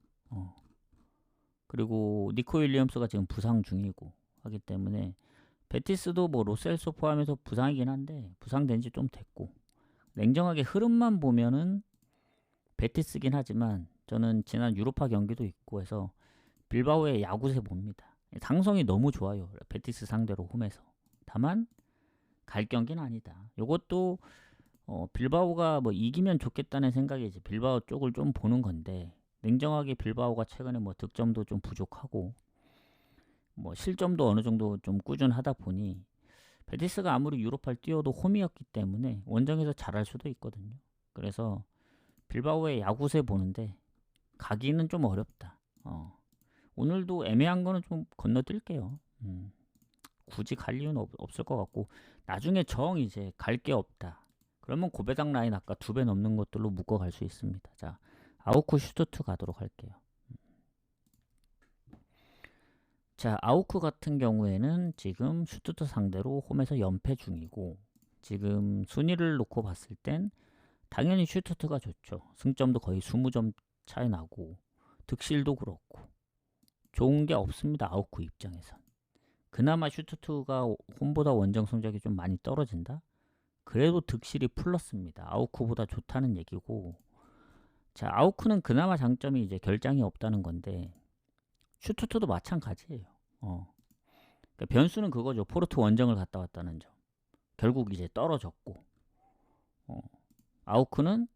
그리고 니코 윌리엄스가 지금 부상 중이고 하기 때문에 베티스도 뭐 로셀소 포함해서 부상이긴 한데 부상된 지 좀 됐고 냉정하게 흐름만 보면은 베티스긴 하지만 저는 지난 유로파 경기도 있고 해서 빌바오의 야구세 봅니다. 상성이 너무 좋아요. 베티스 상대로 홈에서. 다만 갈 경기는 아니다. 요것도 빌바오가 뭐 이기면 좋겠다는 생각이지 빌바오 쪽을 좀 보는 건데 냉정하게 빌바오가 최근에 뭐 득점도 좀 부족하고 뭐 실점도 어느 정도 좀 꾸준하다 보니 베티스가 아무리 유로파를 뛰어도 홈이었기 때문에 원정에서 잘할 수도 있거든요. 그래서 빌바오의 야구세 보는데 가기는 좀 어렵다. 오늘도 애매한 거는 좀 건너뛸게요. 굳이 갈 이유는 없을 것 같고 나중에 정 이제 갈 게 없다. 그러면 고배당 라인 아까 2배 넘는 것들로 묶어 갈 수 있습니다. 자, 아우크 슈투트 가도록 할게요. 자, 아우크 같은 경우에는 지금 슈투트 상대로 홈에서 연패 중이고 지금 순위를 놓고 봤을 땐 당연히 슈투트가 좋죠. 승점도 거의 20점 차이 나고 득실도 그렇고 좋은 게 없습니다. 아우크 입장에선. 그나마 슈투트가 홈보다 원정 성적이 좀 많이 떨어진다? 그래도 득실이 플러스입니다. 아우크보다 좋다는 얘기고 자, 아우크는 그나마 장점이 이제 결장이 없다는 건데 슈투트도 마찬가지예요. 그러니까 변수는 그거죠. 포르투 원정을 갔다 왔다는 점. 결국 이제 떨어졌고 아우크는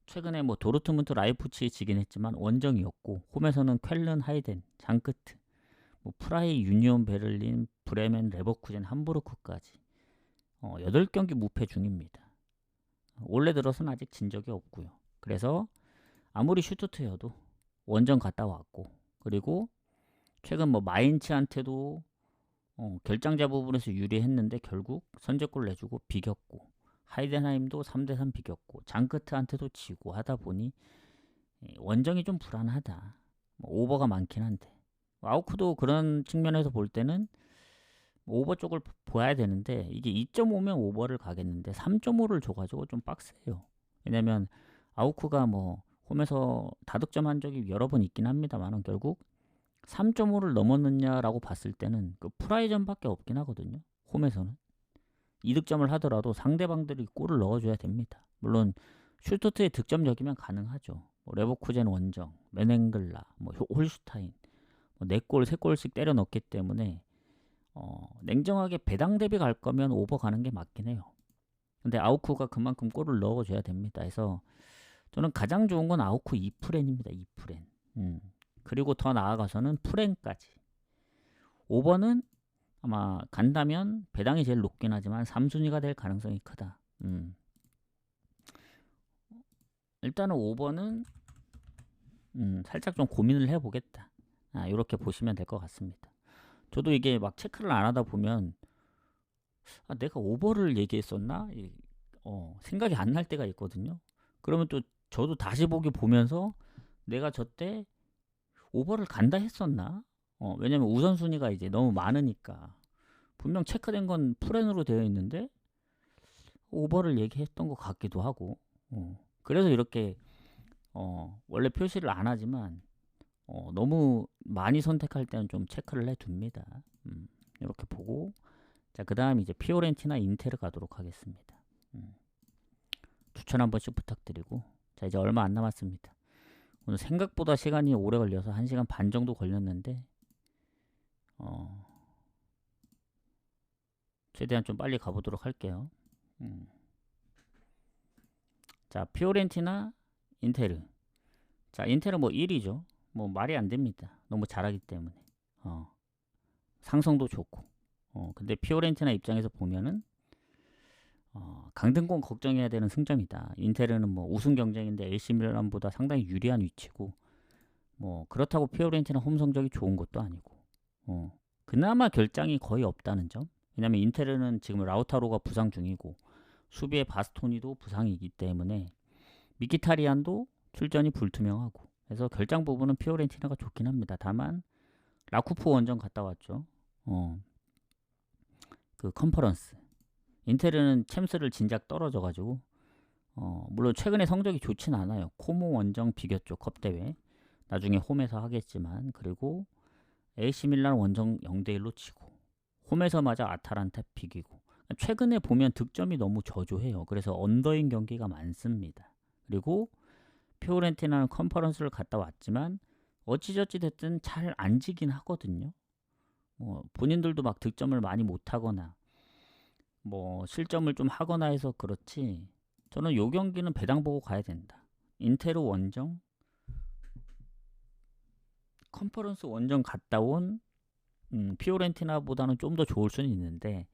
최근에 뭐 도르트문트 라이프치히 지긴 했지만 원정이었고 홈에서는 쾰른 하이덴, 장크트, 뭐 프라이, 유니온 베를린, 브레멘, 레버쿠젠, 함부르크까지 8경기 무패 중입니다. 올해 들어서는 아직 진 적이 없고요. 그래서 아무리 슈투트여도 원정 갔다 왔고 그리고 최근 뭐 마인츠한테도 결장자 부분에서 유리했는데 결국 선제골 내주고 비겼고 하이덴하임도 3대3 비겼고 장크트한테도 지고 하다 보니 원정이 좀 불안하다. 뭐 오버가 많긴 한데 아우크도 그런 측면에서 볼 때는 오버 쪽을 봐야 되는데 이게 2.5면 오버를 가겠는데 3.5를 줘가지고 좀 빡세요. 왜냐면 아우크가 뭐 홈에서 다득점한 적이 여러 번 있긴 합니다만 결국 3.5를 넘었느냐라고 봤을 때는 그 프라이전밖에 없긴 하거든요. 홈에서는 2득점을 하더라도 상대방들이 골을 넣어줘야 됩니다. 물론 슈투트의 득점력이면 가능하죠. 뭐 레버쿠젠 원정, 메넨글라, 뭐 홀슈타인 뭐 4골, 3골씩 때려 넣기 때문에 냉정하게 배당 대비 갈 거면 오버 가는 게 맞긴 해요. 근데 아우크가 그만큼 골을 넣어줘야 됩니다. 그래서 저는 가장 좋은 건 아우크 2프렌입니다. 2프렌. 그리고 더 나아가서는 프렌까지. 오버는 아마 간다면 배당이 제일 높긴 하지만 3순위가 될 가능성이 크다. 일단은 5번은 살짝 좀 고민을 해보겠다. 이렇게 보시면 될 것 같습니다. 저도 이게 막 체크를 안 하다 보면 내가 오버를 얘기했었나? 생각이 안 날 때가 있거든요. 그러면 또 저도 다시 보기 보면서 내가 저때 오버를 간다 했었나? 왜냐면 우선순위가 이제 너무 많으니까 분명 체크된 건 프렌으로 되어 있는데 오버를 얘기했던 것 같기도 하고 그래서 이렇게 원래 표시를 안 하지만 너무 많이 선택할 때는 좀 체크를 해둡니다. 이렇게 보고 자, 그 다음 이제 피오렌티나 인테르 가도록 하겠습니다. 추천 한 번씩 부탁드리고. 자, 이제 얼마 안 남았습니다. 오늘 생각보다 시간이 오래 걸려서 1시간 반 정도 걸렸는데 최대한 좀 빨리 가보도록 할게요. 자, 피오렌티나, 인테르. 자, 인테르 뭐 1위죠. 뭐 말이 안 됩니다. 너무 잘하기 때문에. 상성도 좋고. 근데 피오렌티나 입장에서 보면은 강등권 걱정해야 되는 승점이다. 인테르는 뭐 우승 경쟁인데 AC 밀란보다 상당히 유리한 위치고, 뭐 그렇다고 피오렌티나 홈 성적이 좋은 것도 아니고, 그나마 결장이 거의 없다는 점. 왜냐면 인테르는 지금 라우타로가 부상 중이고 수비의 바스토니도 부상이기 때문에 미키타리안도 출전이 불투명하고, 그래서 결장 부분은 피오렌티나가 좋긴 합니다. 다만 라쿠포 원정 갔다 왔죠. 그 컨퍼런스. 인테르는 챔스를 진작 떨어져가지고 물론 최근에 성적이 좋진 않아요. 코모 원정 비겼죠. 컵대회. 나중에 홈에서 하겠지만. 그리고 AC 밀란 원정 0대1로 치고, 홈에서 맞아 아탈란타 비기고. 최근에 보면 득점이 너무 저조해요. 그래서 언더인 경기가 많습니다. 그리고 피오렌티나는 컨퍼런스를 갔다 왔지만 어찌저찌 됐든 잘 안 지긴 하거든요. 본인들도 막 득점을 많이 못하거나 뭐 실점을 좀 하거나 해서 그렇지, 저는 요 경기는 배당 보고 가야 된다. 인테르 원정, 컨퍼런스 원정 갔다 온 피오렌티나보다는 좀 더 좋을 수는 있는데,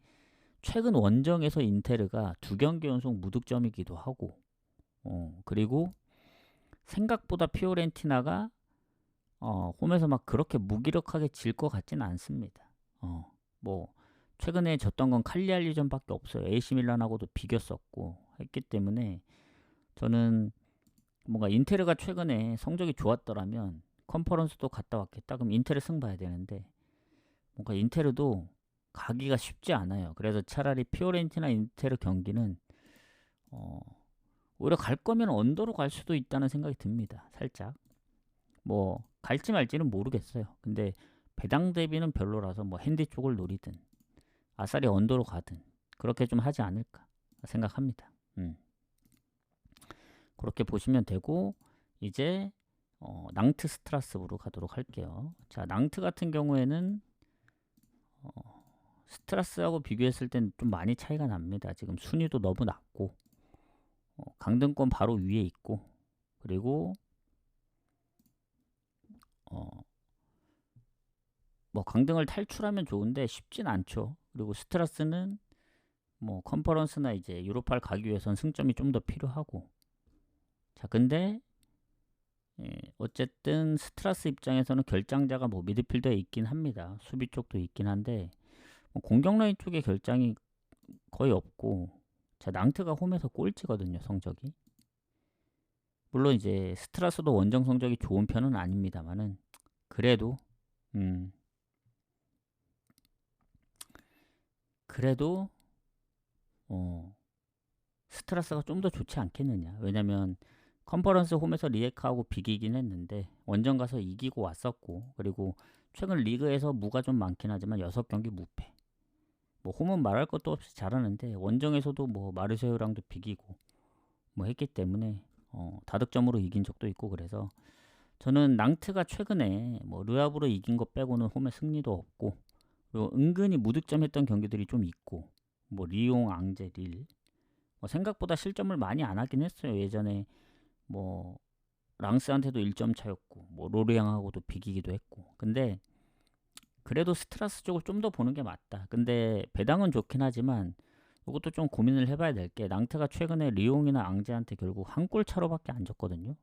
최근 원정에서 인테르가 2경기 연속 무득점이기도 하고, 그리고 생각보다 피오렌티나가 홈에서 막 그렇게 무기력하게 질 것 같지는 않습니다. 뭐 최근에 졌던 건 칼리알리전밖에 없어요. AC 밀란하고도 비겼었고 했기 때문에, 저는 뭔가 인테르가 최근에 성적이 좋았더라면 컨퍼런스도 갔다 왔겠다. 그럼 인테르 승 봐야 되는데, 뭔가 인테르도 가기가 쉽지 않아요. 그래서 차라리 피오렌티나 인테르 경기는 오히려 갈 거면 언더로 갈 수도 있다는 생각이 듭니다. 살짝. 뭐 갈지 말지는 모르겠어요. 근데 배당 대비는 별로라서 뭐 핸디 쪽을 노리든 아싸리 언더로 가든 그렇게 좀 하지 않을까 생각합니다. 그렇게 보시면 되고, 이제 낭트 스트라스부르 가도록 할게요. 자, 낭트 같은 경우에는 스트라스하고 비교했을 땐 좀 많이 차이가 납니다. 지금 순위도 너무 낮고 강등권 바로 위에 있고, 그리고 뭐 강등을 탈출하면 좋은데 쉽진 않죠. 그리고 스트라스는 뭐 컨퍼런스나 이제 유로파를 가기 위해선 승점이 좀 더 필요하고. 자, 근데 어쨌든 스트라스 입장에서는 결장자가 뭐 미드필더에 있긴 합니다. 수비 쪽도 있긴 한데 뭐 공격 라인 쪽에 결장이 거의 없고. 자, 낭트가 홈에서 꼴찌거든요, 성적이. 물론 이제 스트라스도 원정 성적이 좋은 편은 아닙니다만은, 그래도 그래도 스트라스가 좀 더 좋지 않겠느냐. 왜냐면 컨퍼런스 홈에서 리에카하고 비기긴 했는데 원정 가서 이기고 왔었고, 그리고 최근 리그에서 무가 좀 많긴 하지만 6경기 무패. 뭐 홈은 말할 것도 없이 잘하는데 원정에서도 뭐 마르세유랑도 비기고 뭐 했기 때문에 다득점으로 이긴 적도 있고. 그래서 저는 낭트가 최근에 뭐 르아브로 이긴 거 빼고는 홈에 승리도 없고, 그리고 은근히 무득점했던 경기들이 좀 있고, 뭐 리옹, 앙제, 릴 뭐 생각보다 실점을 많이 안 하긴 했어요. 예전에 뭐 랑스한테도 1점 차였고 뭐 로리앙하고도 비기기도 했고. 근데 그래도 스트라스 쪽을 좀 더 보는 게 맞다. 근데 배당은 좋긴 하지만 이것도 좀 고민을 해봐야 될 게, 낭트가 최근에 리옹이나 앙제한테 결국 한 골 차로밖에 안 졌거든요.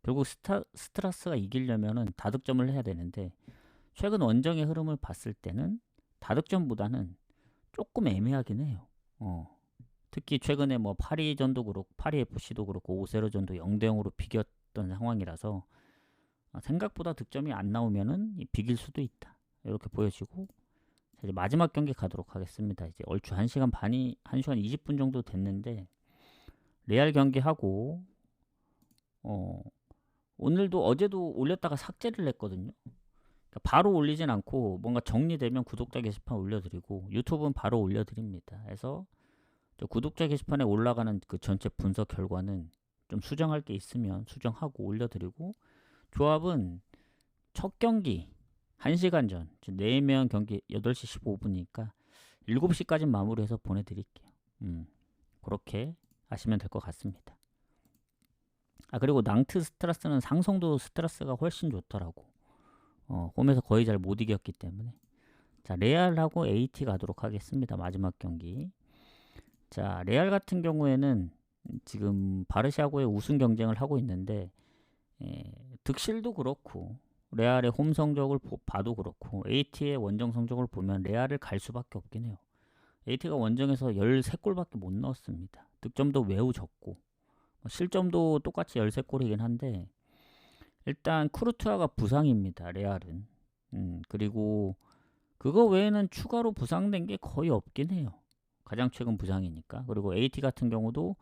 결국 스트라스가 이기려면은 다득점을 해야 되는데, 최근 원정의 흐름을 봤을 때는 다득점보다는 조금 애매하긴 해요. 특히 최근에 뭐 파리전도 그렇고 파리 FC도 그렇고 오세로전도 0대0으로 비겼던 상황이라서 생각보다 득점이 안 나오면은 비길 수도 있다. 이렇게 보여지고. 자, 이제 마지막 경기 가도록 하겠습니다. 이제 얼추 1시간 20분 정도 됐는데, 레알 경기하고 오늘도 어제도 올렸다가 삭제를 했거든요. 그러니까 바로 올리진 않고 뭔가 정리되면 구독자 게시판 올려드리고 유튜브는 바로 올려드립니다. 그래서 저 구독자 게시판에 올라가는 그 전체 분석 결과는 좀 수정할 게 있으면 수정하고 올려드리고, 조합은 첫 경기 1시간 전, 내면 경기 8시 15분이니까 7시까지 마무리해서 보내드릴게요. 그렇게 하시면 될 것 같습니다. 그리고 낭트 스트라스는 상성도 스트라스가 훨씬 좋더라고. 홈에서 거의 잘 못 이겼기 때문에. 자, 레알하고 AT 가도록 하겠습니다. 마지막 경기. 자, 레알 같은 경우에는 지금 바르샤고의 우승 경쟁을 하고 있는데, 득실도 그렇고 레알의 홈 성적을 봐도 그렇고 AT의 원정 성적을 보면 레알을 갈 수밖에 없긴 해요. AT가 원정에서 13골밖에 못 넣었습니다. 득점도 매우 적고 실점도 똑같이 13골이긴 한데, 일단 쿠르투아가 부상입니다. 레알은. 그리고 그거 외에는 추가로 부상된 게 거의 없긴 해요. 가장 최근 부상이니까. 그리고 AT 같은 경우도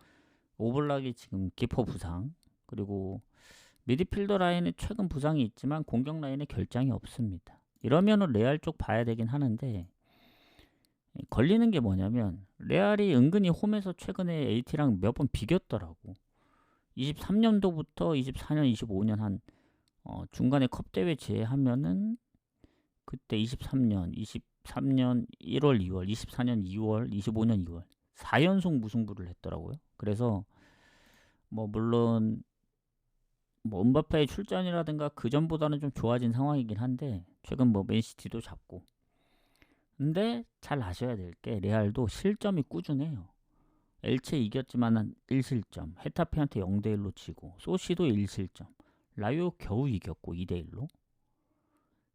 오블락이 지금 기포 부상, 그리고 미드필더 라인에 최근 부상이 있지만 공격 라인에 결장이 없습니다. 이러면은 레알 쪽 봐야 되긴 하는데, 걸리는 게 뭐냐면 레알이 은근히 홈에서 최근에 AT랑 몇 번 비겼더라고. 23년도부터 24년, 25년 한 중간에 컵 대회 제외하면은 그때 23년 1월, 2월, 24년 2월, 25년 2월 4연속 무승부를 했더라고요. 그래서 뭐 물론 뭐 음바페의 출전이라든가 그 전보다는 좀 좋아진 상황이긴 한데, 최근 뭐 맨시티도 잡고. 근데 잘 아셔야 될 게 레알도 실점이 꾸준해요. 엘체 이겼지만 한 1실점, 헤타페한테 0대1로 치고, 소시도 1실점, 라요 겨우 이겼고 2대1로.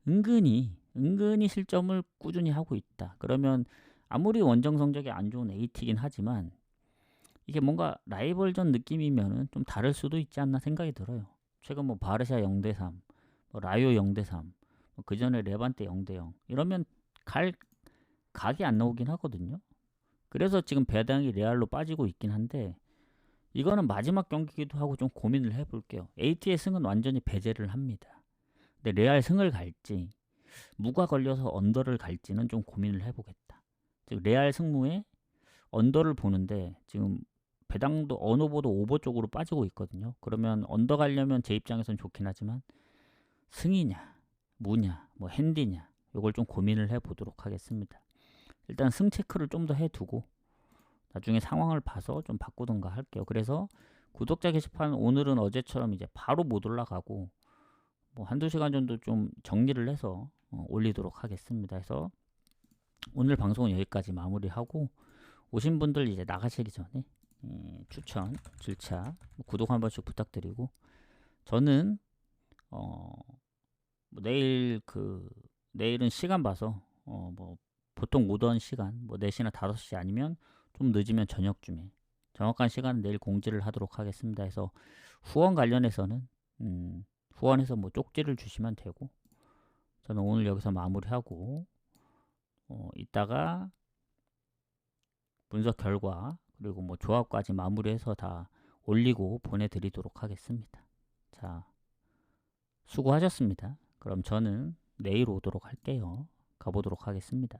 은근히 실점을 꾸준히 하고 있다. 그러면 아무리 원정 성적이 안 좋은 AT긴 하지만 이게 뭔가 라이벌전 느낌이면은 좀 다를 수도 있지 않나 생각이 들어요. 최근 뭐 바르샤 0대3, 뭐 라요 0대3, 그 전에 레반테 0대0 이러면 각이 안 나오긴 하거든요. 그래서 지금 배당이 레알로 빠지고 있긴 한데, 이거는 마지막 경기기도 하고 좀 고민을 해볼게요. AT의 승은 완전히 배제를 합니다. 근데 레알 승을 갈지 무가 걸려서 언더를 갈지는 좀 고민을 해보겠다. 즉 레알 승무에 언더를 보는데 지금 배당도 언어보도 오버 쪽으로 빠지고 있거든요. 그러면 언더 가려면 제 입장에선 좋긴 하지만 승이냐 무냐 뭐 핸디냐, 이걸 좀 고민을 해보도록 하겠습니다. 일단 승 체크를 좀 더 해두고 나중에 상황을 봐서 좀 바꾸던가 할게요. 그래서 구독자 게시판 오늘은 어제처럼 이제 바로 못 올라가고 뭐 한두 시간 정도 좀 정리를 해서 올리도록 하겠습니다. 해서 오늘 방송은 여기까지 마무리하고, 오신 분들 이제 나가시기 전에 추천, 질차, 구독 한 번씩 부탁드리고, 저는 뭐 내일은 시간 봐서 뭐 보통 오던 시간 뭐 4시나 5시 아니면 좀 늦으면 저녁쯤에 정확한 시간은 내일 공지를 하도록 하겠습니다. 해서 후원 관련해서는 후원해서 뭐 쪽지를 주시면 되고, 저는 오늘 여기서 마무리하고 이따가 분석 결과 그리고 뭐 조합까지 마무리해서 다 올리고 보내드리도록 하겠습니다. 자, 수고하셨습니다. 그럼 저는 내일 오도록 할게요. 가보도록 하겠습니다.